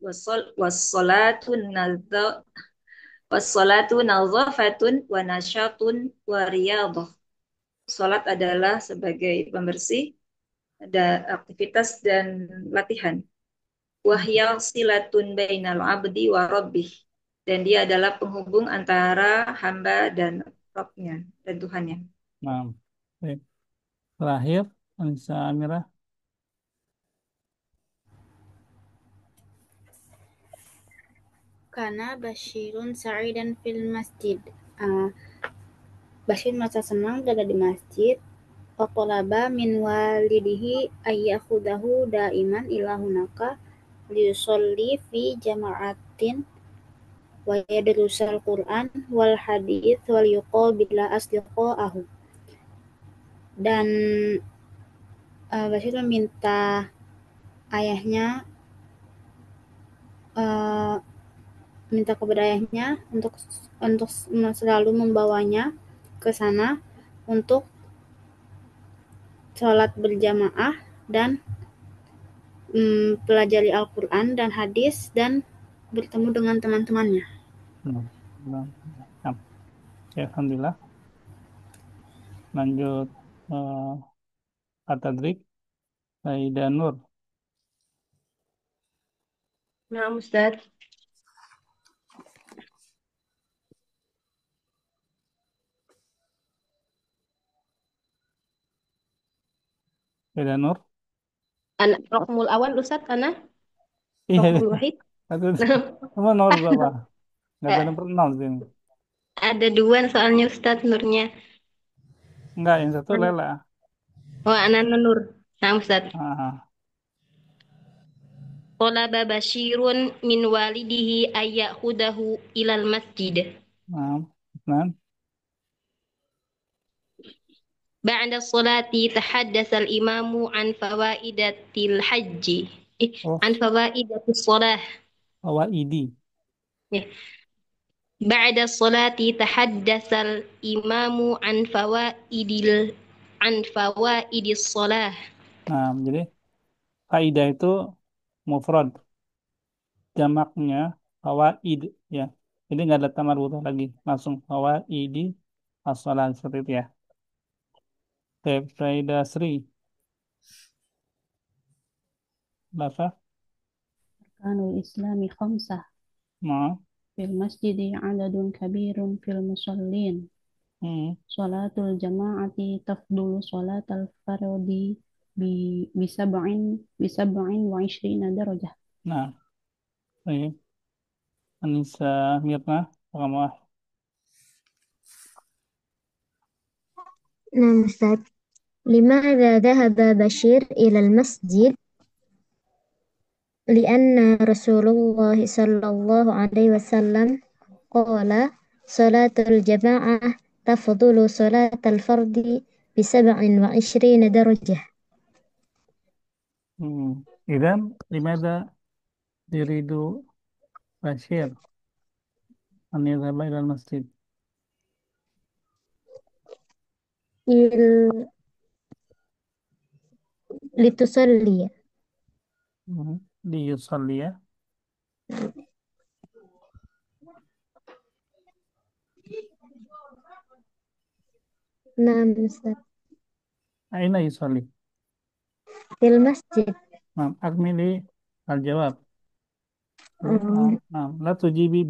nazafatun wa nasyatun wa riyadhah. Sholat adalah sebagai pembersih, ada aktivitas dan latihan. Wahya silatun bainal abdi wa rabbih. Dan dia adalah penghubung antara hamba dan Rabbnya dan Tuhannya. Nah, baik. Terakhir, Anissa Amirah. Karena Bashirun sa'idan fil masjid. Bashir merasa senang berada di masjid. Wa talaba min walidihi ayyakhudahu daiman ila hunaka liyusolli fi jama'atin wa yadrusal Qur'an wal hadith wal yuqabila asdiqa'ahu. Dan Bashir meminta ayahnya minta kepada ayahnya untuk selalu membawanya ke sana untuk sholat berjamaah dan pelajari Al-Quran dan hadis dan bertemu dengan teman-temannya. Ya, alhamdulillah. Lanjut At-Tadrik Sayyidah Nur. Nah, Ustaz. Sayyidah Nur. Anak rokmul awal Ustaz, anak Iya, rokmul wahid. Kamu nomor berapa? Nggak ada nomor 0 di sini. Ada dua soalnya Ustaz nurnya. Enggak, yang satu Lela. Oh, anak nur. Nah, Ustaz. Talaba Bashirun min walidihi ayyahudahu ilal masjid. Nah. بعد الصلاة تحدث الإمام عن فوائد الحج عن فوائد الصلاة. فوائد. بعد الصلاة تحدث الإمام عن فوائد الصلاة. Nah, jadi faidah itu mufrad. Jamaknya fawaid ya. Jadi nggak ada tamar butuh lagi. Langsung fawaidi as-salat seperti itu ya. Faida Sri. Bapak. Arkanul Islami khamsah. Mau. Fil masjidi adadun kabirun fil musallin. Hmm. Salatul jama'ati tafdulu salatal fardi bisab'in wa ishrina darajah. Nah, baik. Anissa Mirna, kamu نعم أستاذ. لماذا ذهب بشير إلى المسجد؟ لأن رسول الله صلى الله عليه وسلم قال صلاة الجماعة تفضل صلاة الفرد ب27 درجة. إذن لماذا يريد بشير أن يذهب إلى المسجد؟ لتصلي. ليصلي. نعم أستاذ. أين يصلي؟ في المسجد. نعم، أكملي الجواب. آه. نعم، لا تجيبي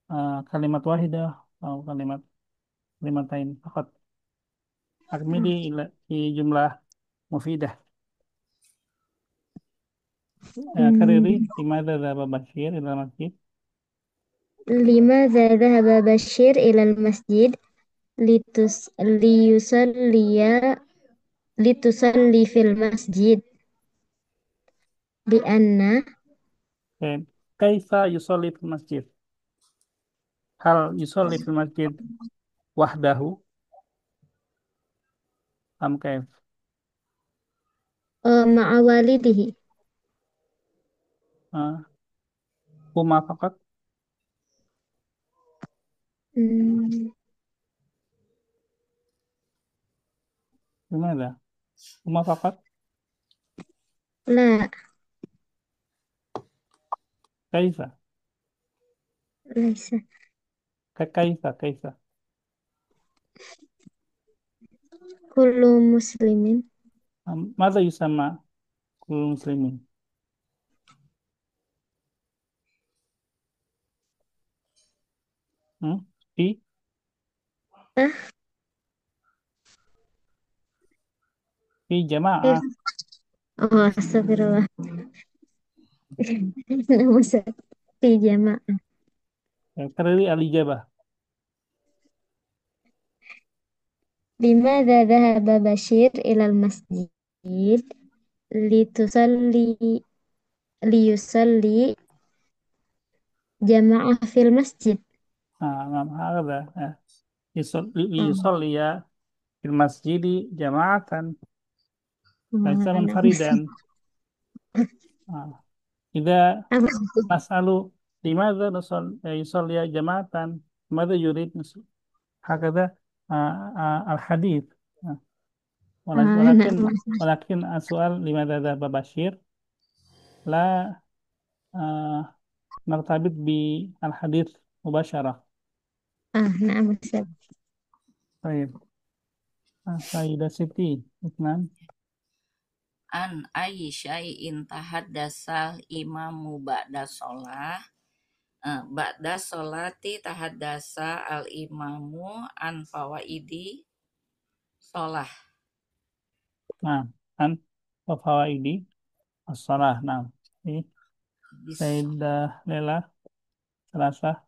بكلمة واحدة أو كلمتين فقط. أكملي في جملة مفيدة. كرري لماذا ذهب بشير إلى المسجد؟ لماذا ذهب بشير إلى المسجد؟ لتصلي في المسجد لأن كيف يصلي في المسجد؟ هل يصلي في المسجد وحده أم كيف؟ مع والده. هما فقط؟ لماذا؟ هما فقط؟ لا. كيف؟ ليس. كيف؟ كل مسلم. ماذا يسمى كل مسلمين؟ في في جماعة. استغفر الله. في جماعة. كرري الإجابة. لماذا ذهب بشير إلى المسجد؟ ليصلي جماعة في المسجد. نعم، هذا ليصلي في المسجد جماعة ليس منفردا. إذا نسأل لماذا يصلي جماعة، ماذا يريد هكذا الحديث. ولكن السؤال لماذا ذهب بشير لا نرتبط بالحديث مباشرة. نعم أستاذ. طيب، سيدة سيتي اثنان. An ayyi syai'in tahaddasal imamu ba'da sholah. Ba'da sholati tahaddasa al imamu an fawaidi sholah. Nah, an fawaidi as-salah. Nah, Sayyidah Lela Selasa.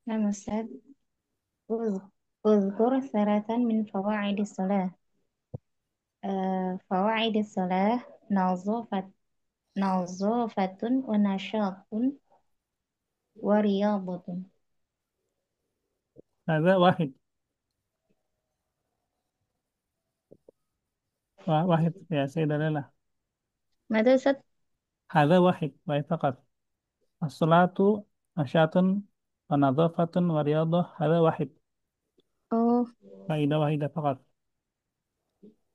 نعم أستاذ. اذكر ثلاثا من فواعد الصلاة. فواعد الصلاة نظافة ونشاط ورياضة. هذا واحد يا سيدة ليلى. ماذا أستاذ؟ هذا واحد فقط. الصلاة نشاط ونظافة ورياضة، هذا واحد. فائدة واحدة فقط.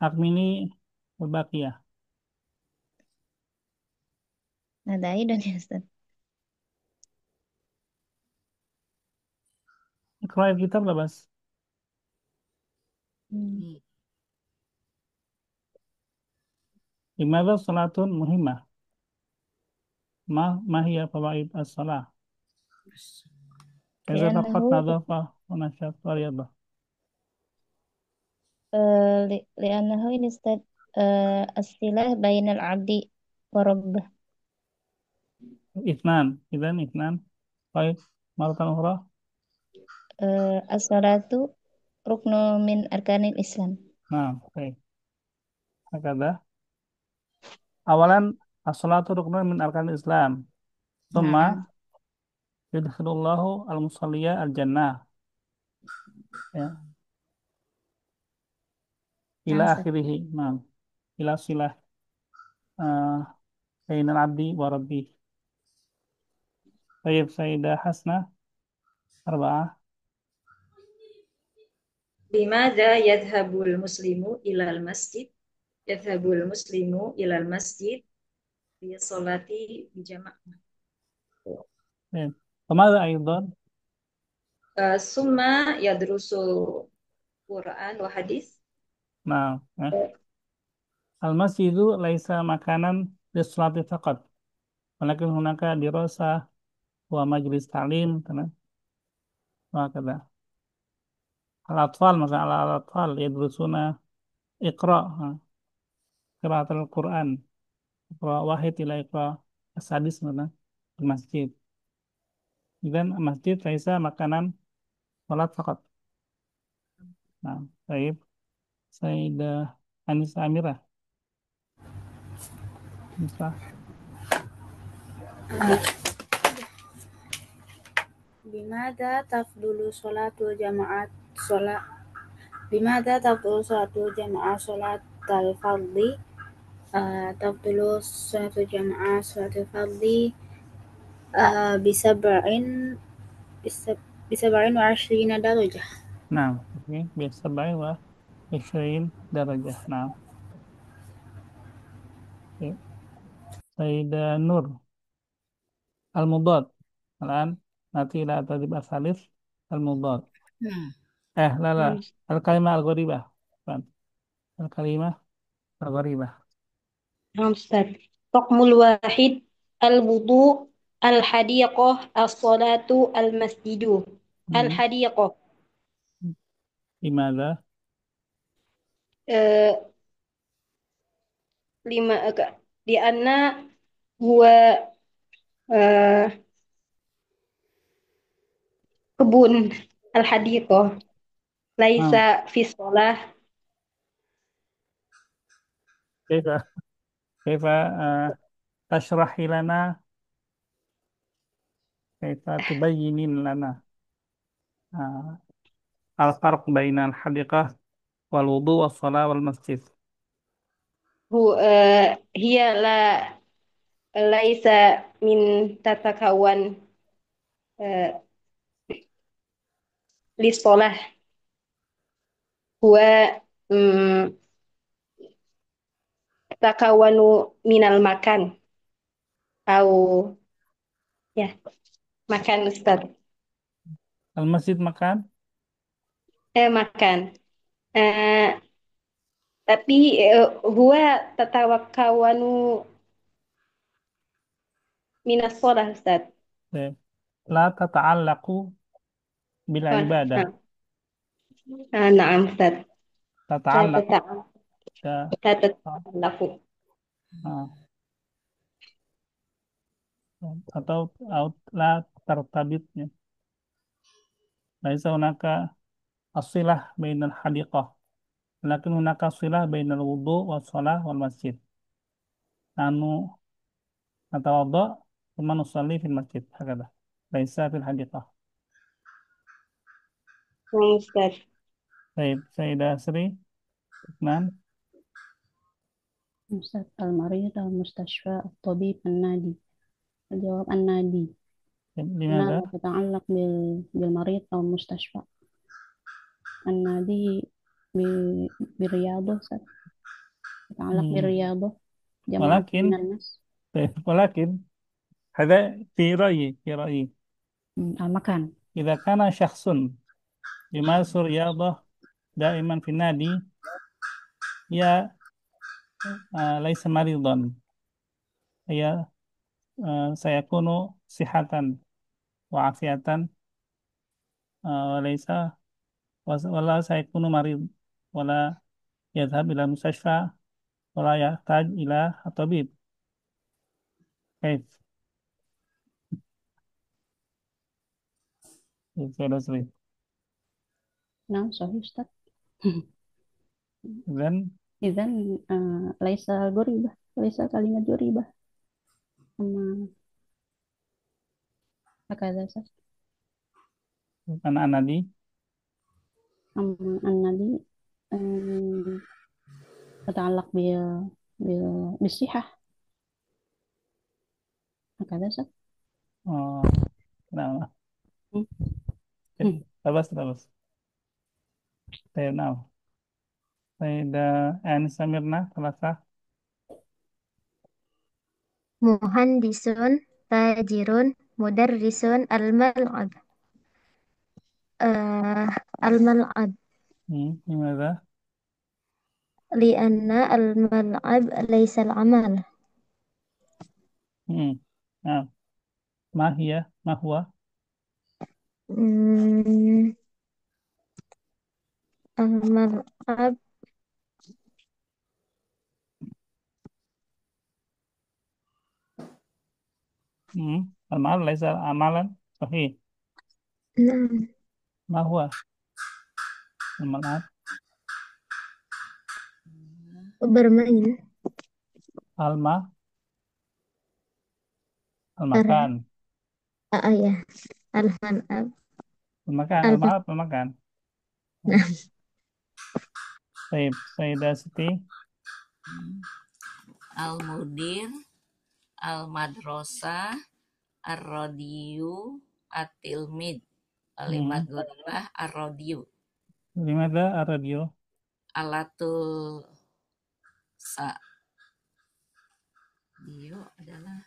أكملي الباقية. هذا أيضا يا أستاذ. اقرأ الكتاب لا بس. لماذا الصلاة مهمة؟ ما هي فوائد الصلاة؟ إذا فقط لأنه نظافة ونشاط ورياضة. لأنه يستد الصلة بين العبد وربه. اثنان، إذن اثنان. طيب مرة أخرى. الصلاة ركن من أركان الإسلام. نعم طيب هكذا. أولا الصلاة ركن من أركان الإسلام، ثم نعم. يدخل الله المصلي الجنة ya, إلى نعم Ustaz. آخره. نعم إلى صلة بين العبد وربه. طيب سيدة حسنة، أربعة. لماذا يذهب المسلم إلى المسجد؟ يذهب المسلم إلى المسجد للصلاة بجماعة. طيب. وماذا أيضا؟ ثم يدرس Quran وحديث. نعم المسجد ليس مكانا للصلاة فقط، ولكن هناك دراسة ومجلس تعليم تمام وهكذا. الأطفال مثلا الأطفال يدرسون إقراء قراءة القرآن، إقراء واحد إلى إقراء السادس مثلا في المسجد. إذن المسجد ليس مكانا صلاة فقط. نعم طيب سيدة أنيسة أميرة bisa. لماذا تفضل صلاة الجماعة صلاة لماذا تفضل صلاة الجماعة صلاة الفرض؟ تفضل صلاة الجماعة صلاة الفرض بسبع وعشرين درجة. نعم ب27 درجة. نعم طيب. سيدة نور المضاد الآن نأتي إلى التدريب الثالث المضاد. لا الكلمة الغريبة. الكلمة الغريبة. نعم أستاذ. رقم الواحد الوضوء، الحديقة، الصلاة، المسجد. الحديقة لماذا؟ آه، لما لأن هو آه، kebun الحديقة ليس في الصلاة. كيف كيف تشرحي لنا، كيف تبينين لنا آه، الفرق بين الحديقة والوضوء والصلاة والمسجد؟ هي ليس من تتكون آه، للصلاة. هو مم، تتكون من المكان أو ya makan Ustaz. المسجد مكان. Makan. Eh, tapi huwa tatawakawanu minas sholah Ustaz. طيب. لا تتعلق بالعبادة. Naam Ustaz. La تتعلق tata'allaqu. آه. أو لا ترتبط ليس هناك الصلة بين الحديقة، لكن هناك صلة بين الوضوء والصلاة والمسجد. نحن نتوضأ ثم نصلي في المسجد هكذا، ليس في الحديقة. Naam Ustaz. طيب سيدة سري اثنان. Ustaz al-marid al-mustashfa al-tabib an-nadi. الجواب النادي. لماذا؟ تتعلق بالمريض أو المستشفى. النادي بالرياضة تتعلق بالرياضة، جماعة من ولكن الناس. ولكن هذا في رأيي المكان. إذا كان شخص Yumasul riyadhah daiman fi nadi ya laisa maridhan ya saya kuno sihatan wa afiatan walaysa wala saya kuno marid wala yadhhab ila mustashfa wala yahtaj ila tabib. Kaif saya Basri. Nah, sahih Ustaz. Dan Idzan laisa goribah, laisa kalimat goribah. Sama hakadha Ustaz. anak Nabi An-nabi تتعلق بالصحة هكذا صح؟ oh nah Hmm. terus terus saya now saya Anissa Mirna Selasa muhandisun tajirun mudarrisun al-mal'ab al-mal'ab gimana lianna al-mal'ab laysa al-amal nah mahia mahwa Hmm, al-mal'ab amal laisa amalan sahih nah, mahwa amal bermain alma almakan ya al-mal'ab almakan al alma almakan nah, Sayyidah Siti Al-mudir, al-madrasah, ar-radiyu, at-tilmid. Kalimat gharibah ar-radiyu. Limada radio Alatul sa. Dio adalah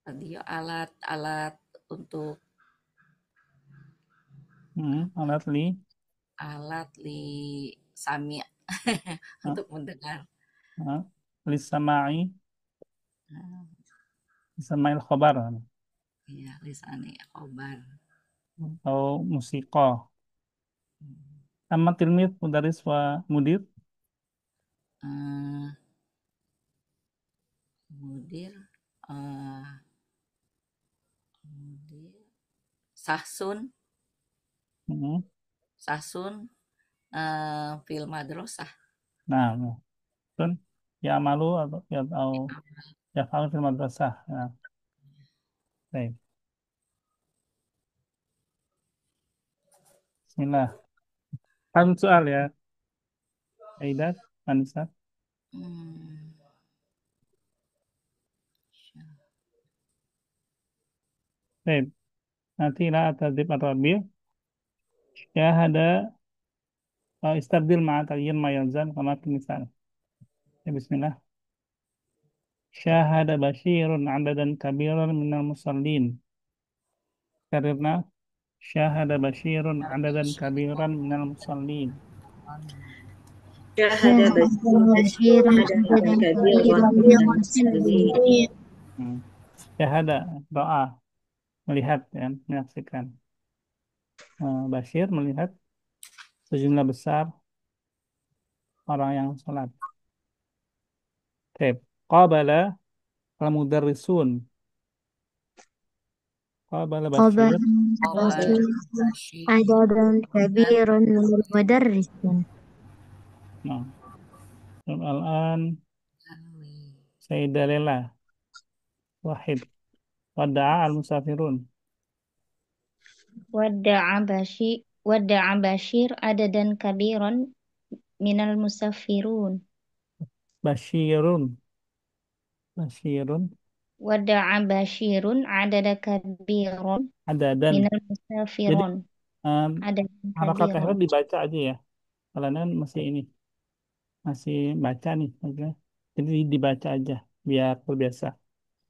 radio alat untuk alat li sami untuk mendengar. Lisamai Lisamail khobar Iya, lisani khobar. atau musiko. Amma tilmid mudaris wa mudir Mudir Sahsun fil madrasah. Nah, kan ya malu atau ya fa'al fil madrasah. Nah, baik. Bismillah. Kan soal ya. Aidat, Anissa. Baik. Nanti lah tadrib ar-rabi'. Syahada istabdil ma'a taghyir ma yalzam kama fi misal. Ya, bismillah. Syahada Bashirun adadan kabiran minal musallin. Karena syahada Bashirun adadan kabiran minal musallin. Syahada Bashirun adadan kabiran minal muslimin. Syahada doa melihat ya, menyaksikan. Bashir melihat sejumlah besar orang yang sholat. Tep. Qabala al-mudarrisun. Qabala Bashir. adadan kabirun minal mudarrisin Nah. Al-an Sayyidah Lela Wahid. Wada'a al-musafirun. Wada'a Bashir adadan kabiran minal musafirun. Bashirun. Wada'a Bashirun adada kabiran Adadan. minal Jadi musafirun. Adadan harakat kabiran. akhir dibaca aja ya. Karena masih baca nih. Jadi dibaca aja biar terbiasa.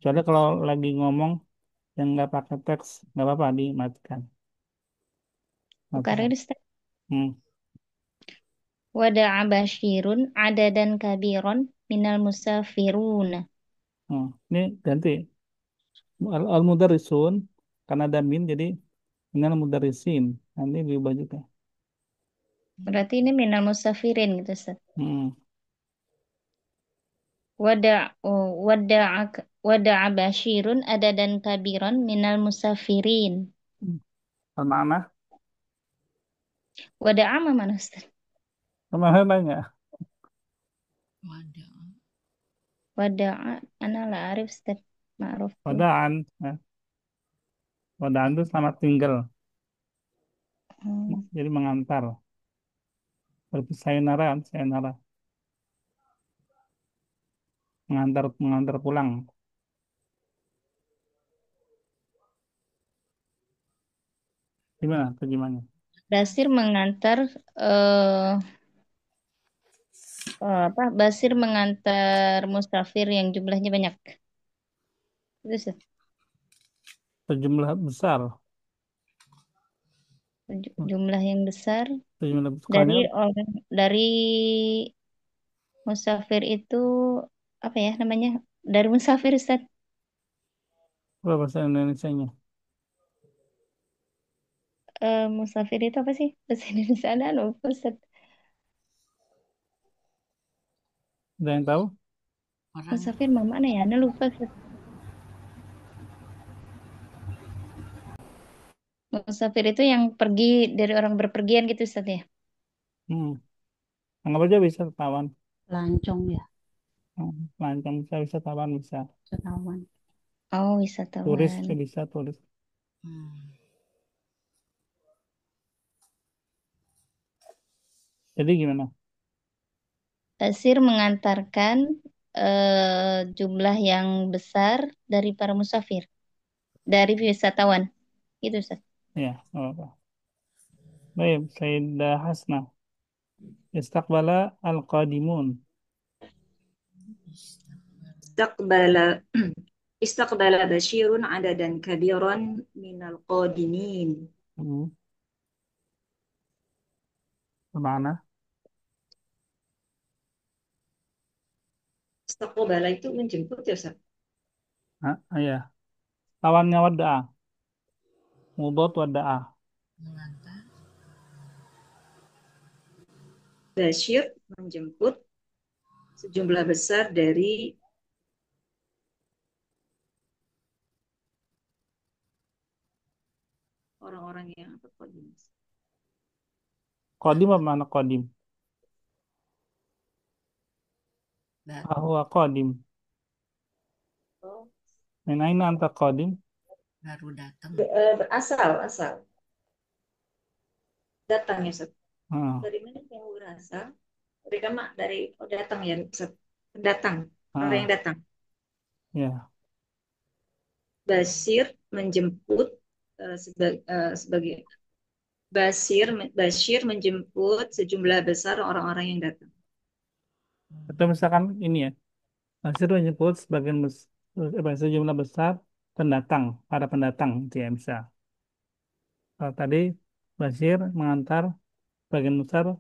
Soalnya kalau lagi ngomong yang nggak pakai teks nggak apa-apa dimatikan. Bukan Matikan. Ustaz. Hmm. Wada'a Bashirun adadan kabiron minal musafiruna. Ini ganti al-mudarrisun karena ada min jadi minal mudarrisin. Nanti diubah juga. Berarti ini minal musafirin gitu Ustaz. Hmm. Wada'a Bashirun adadan kabiron minal musafirin. Mana? Wada'a mana Ustaz? Kemana nanya? Wada'a ana la arif Ustaz. Ma'ruf. Wadaan. Ya. Wadaan itu selamat tinggal. Jadi mengantar. Seperti sayonara, sayonara. Mengantar pulang. Gimana? Atau gimana? Basir mengantar eh Basir mengantar musafir yang jumlahnya banyak. Itu Ustaz. Sejumlah besar. Jumlah yang besar Sejumlah besar. dari orang dari musafir itu apa ya namanya? Dari musafir Ustaz. Apa bahasa Indonesianya? Musafir itu apa sih? Bahasa Indonesia ada lupa Ustaz. Ada yang tahu? Musafir mana ya? Ana lupa Ustaz. Musafir itu yang pergi dari orang berpergian gitu Ustaz ya. Anggap aja wisatawan. Lancong ya, Lancang bisa, wisatawan bisa. wisatawan. Oh, Turis wisatawan. bisa, turis. Jadi gimana? Basir mengantarkan jumlah yang besar dari para musafir, dari wisatawan. Gitu Ustaz. Ya, nggak apa-apa. Baik, Sayyidah Hasna. Istaqbala al-qadimun. Istaqbala Istaqbala Bashirun adadan kabiran minal qadimin. Mana? Istaqbala itu menjemput ya Ustaz? Ya. Lawannya wada'a. Mudot wada'a. Bashir menjemput sejumlah besar dari orang-orang yang apa qadim. Qadim apa mana qadim? Huwa qadim. Min aina anta qadim? Baru datang. Asal. Datang ya Ustaz. Dari mana yang berasal? Dari datang ya Ustaz. Datang. Orang yang datang. Ya. Basir menjemput sebagai Bashir menjemput sejumlah besar orang-orang yang datang. Atau misalkan ini ya. Basir menyebut sejumlah besar pendatang, para pendatang gitu ya bisa. Kalau tadi Basir mengantar sebagian besar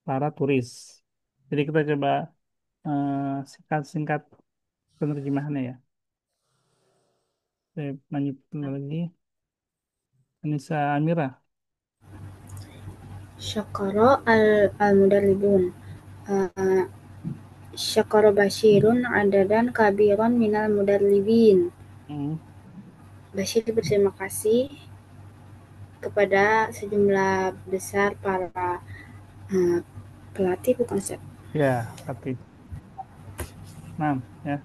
para turis. Jadi kita coba singkat-singkat penerjemahannya ya. Saya lanjut lagi. Anissa Amira. Syakara al-mudarribun. Syakara Bashirun adadan kabiran minal mudarribin. Bashir berterima kasih kepada sejumlah besar para pelatih, bukan Ustaz? Ya, pelatih. Nah, ya.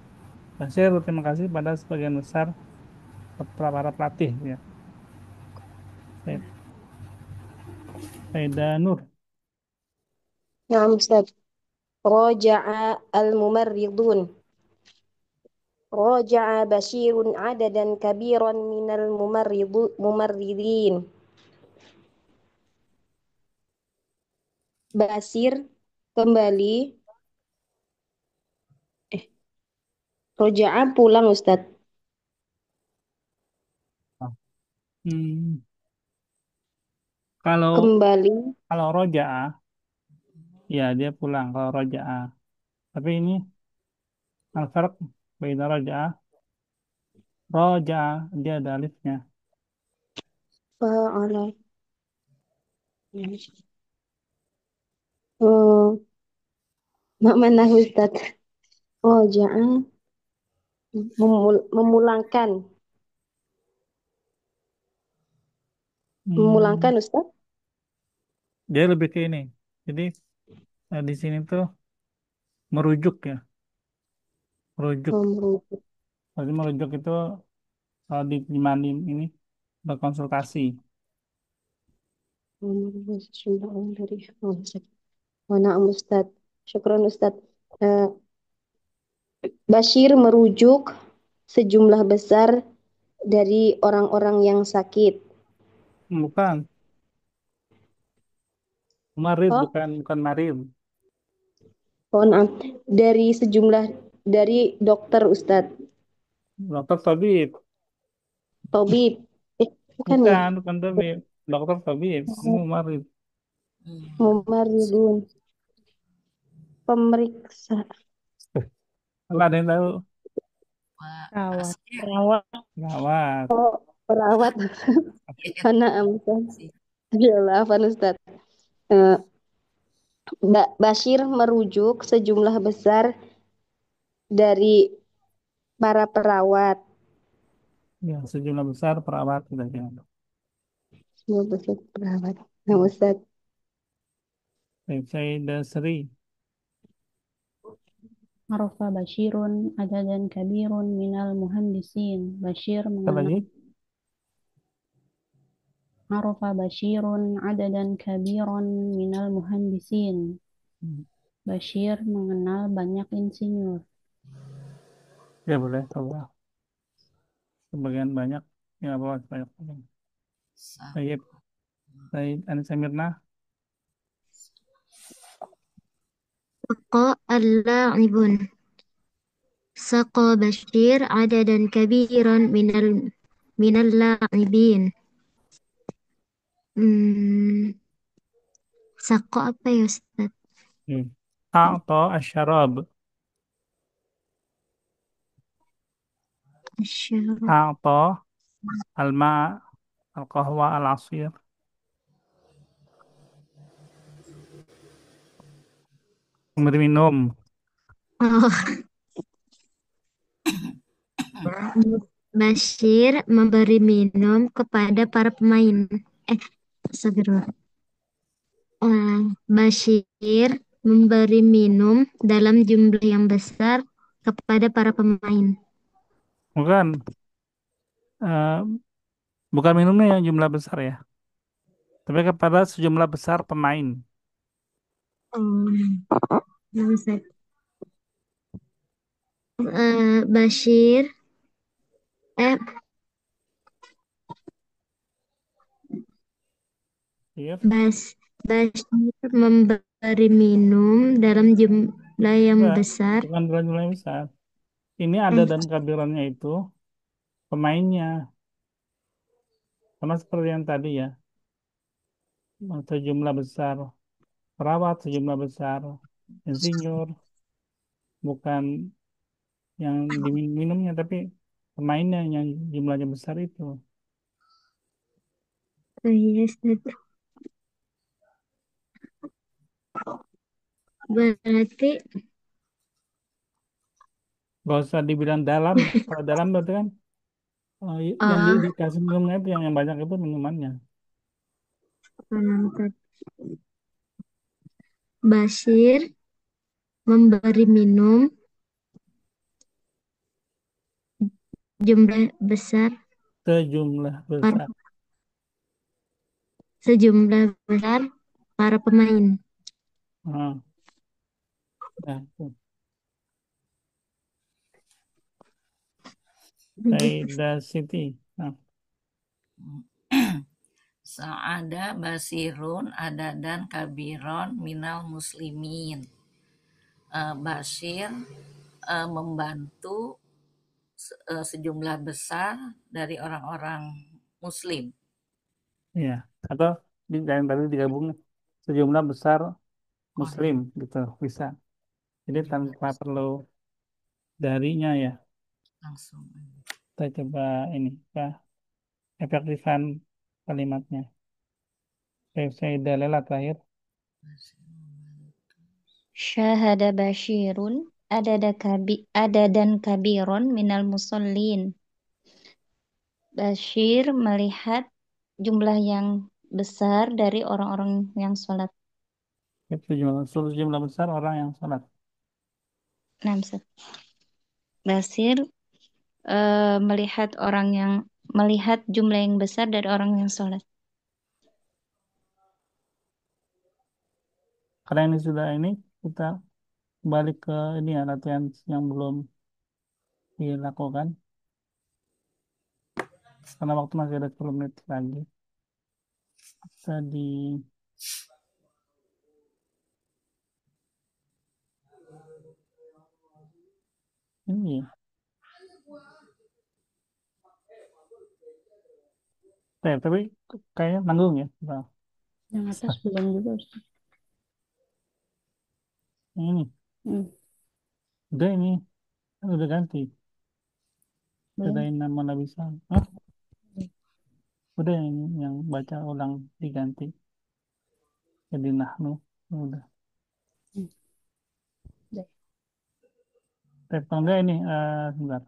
Bashir berterima kasih pada sebagian besar para pelatih ya. Saida Nur. Nah, Ustaz. Raja'a al-mumarridun. Raja'a Bashirun adadan kabiran minal mumarridin. Basir kembali. Raja'a pulang Ustaz. Hmm, kalau Kembali. rojaah, ya dia pulang kalau rojaah. Tapi ini al-farq baina rojaah, rojaah dia ada alifnya. Fa'ala. Oh, mak mana Ustaz? Oh, jangan memulangkan. Hmm, Memulangkan Ustaz? dia lebih ke ini. Jadi di sini tuh merujuk ya, merujuk. Oh, merujuk. Jadi merujuk itu kalau di Manim ini berkonsultasi. Oh, merujuk sejumlah orang dari Ustaz. Oh, na'am Ustaz. Syukran Ustaz. Eh, Bashir merujuk sejumlah besar dari orang-orang yang sakit. Bukan, marid Oh, bukan marid. oh na'am. Dari dokter Ustadz. Dokter tabib. Tabib. Bukan ya? Bukan tabib. Dokter tabib. Ini marid. Mumaridun. Pemeriksa. Nggak ada yang tahu. Perawat. Gawat. Oh, perawat. Na'am Ustaz. Yalah, afan Ustaz. Eh, Bashir merujuk sejumlah besar dari para perawat. Ya, sejumlah besar perawat kita jangan. Sejumlah besar perawat. Nah, Ustaz. Baik, saya Sri. Arafa Bashirun adadan kabirun minal muhandisin. Bashir Apa mengenal lagi? Arafa Bashirun adadan kabiran minal muhandisin. Bashir mengenal banyak insinyur. Ya boleh, coba. Sebagian banyak. Ya apa banyak. Baik. Baik, Anissa Mirna. Saqa al-la'ibun. Saqa Bashir adadan kabiran minal la'ibin. Saqa apa ya Ustaz? A'ta asyarab. Asyarab. A'ta al-ma' al-qahwa al-asir. Memberi minum. Oh. Bashir memberi minum kepada para pemain. Astagfirullah. Bashir memberi minum dalam jumlah yang besar kepada para pemain. Bukan. Bukan minumnya yang jumlah besar ya. Tapi kepada sejumlah besar pemain. Ustaz. Bashir Bashir memberi minum dalam jumlah yang besar. Bukan dalam jumlah yang besar. Ini ada dan kabirannya itu pemainnya. Sama seperti yang tadi ya. Sejumlah besar perawat, sejumlah besar insinyur. Bukan yang diminumnya, tapi pemainnya yang jumlahnya besar itu. Yes, berarti Gak usah dibilang dalam. Kalau dalam berarti kan yang dikasih minumnya itu yang banyak itu minumannya. Bashir memberi minum jumlah besar. Sejumlah besar para pemain. Saida Siti. Sa'ada basirun adadan kabiron minal muslimin. Bashir membantu sejumlah besar dari orang-orang Muslim. Iya. Atau yang tadi digabung sejumlah besar Orang Muslim gitu bisa. Jadi jumlah tanpa perlu darinya ya. langsung. Kita coba ini apa efektifan kalimatnya. Saya Lela terakhir. Syahada Bashirun adadan kabiron minal musallin. Bashir melihat jumlah yang besar dari orang-orang yang sholat. Itu jumlah besar orang yang sholat. Nah, Ustaz. Basir melihat jumlah yang besar dari orang yang sholat. Karena ini sudah ini kita balik ke ini ya latihan yang belum dilakukan. Karena waktu masih ada 10 menit lagi. Tadi ini ya. Tapi kayaknya nanggung ya. Nah, Yang atas belum juga, Ustaz. ini Hmm, udah ini udah ganti. belum. Udah nama Nabi Bisa. Hah? Udah yang baca ulang diganti. Jadi nahnu udah. Hmm. Udah. Tapi kalau enggak ini sebentar.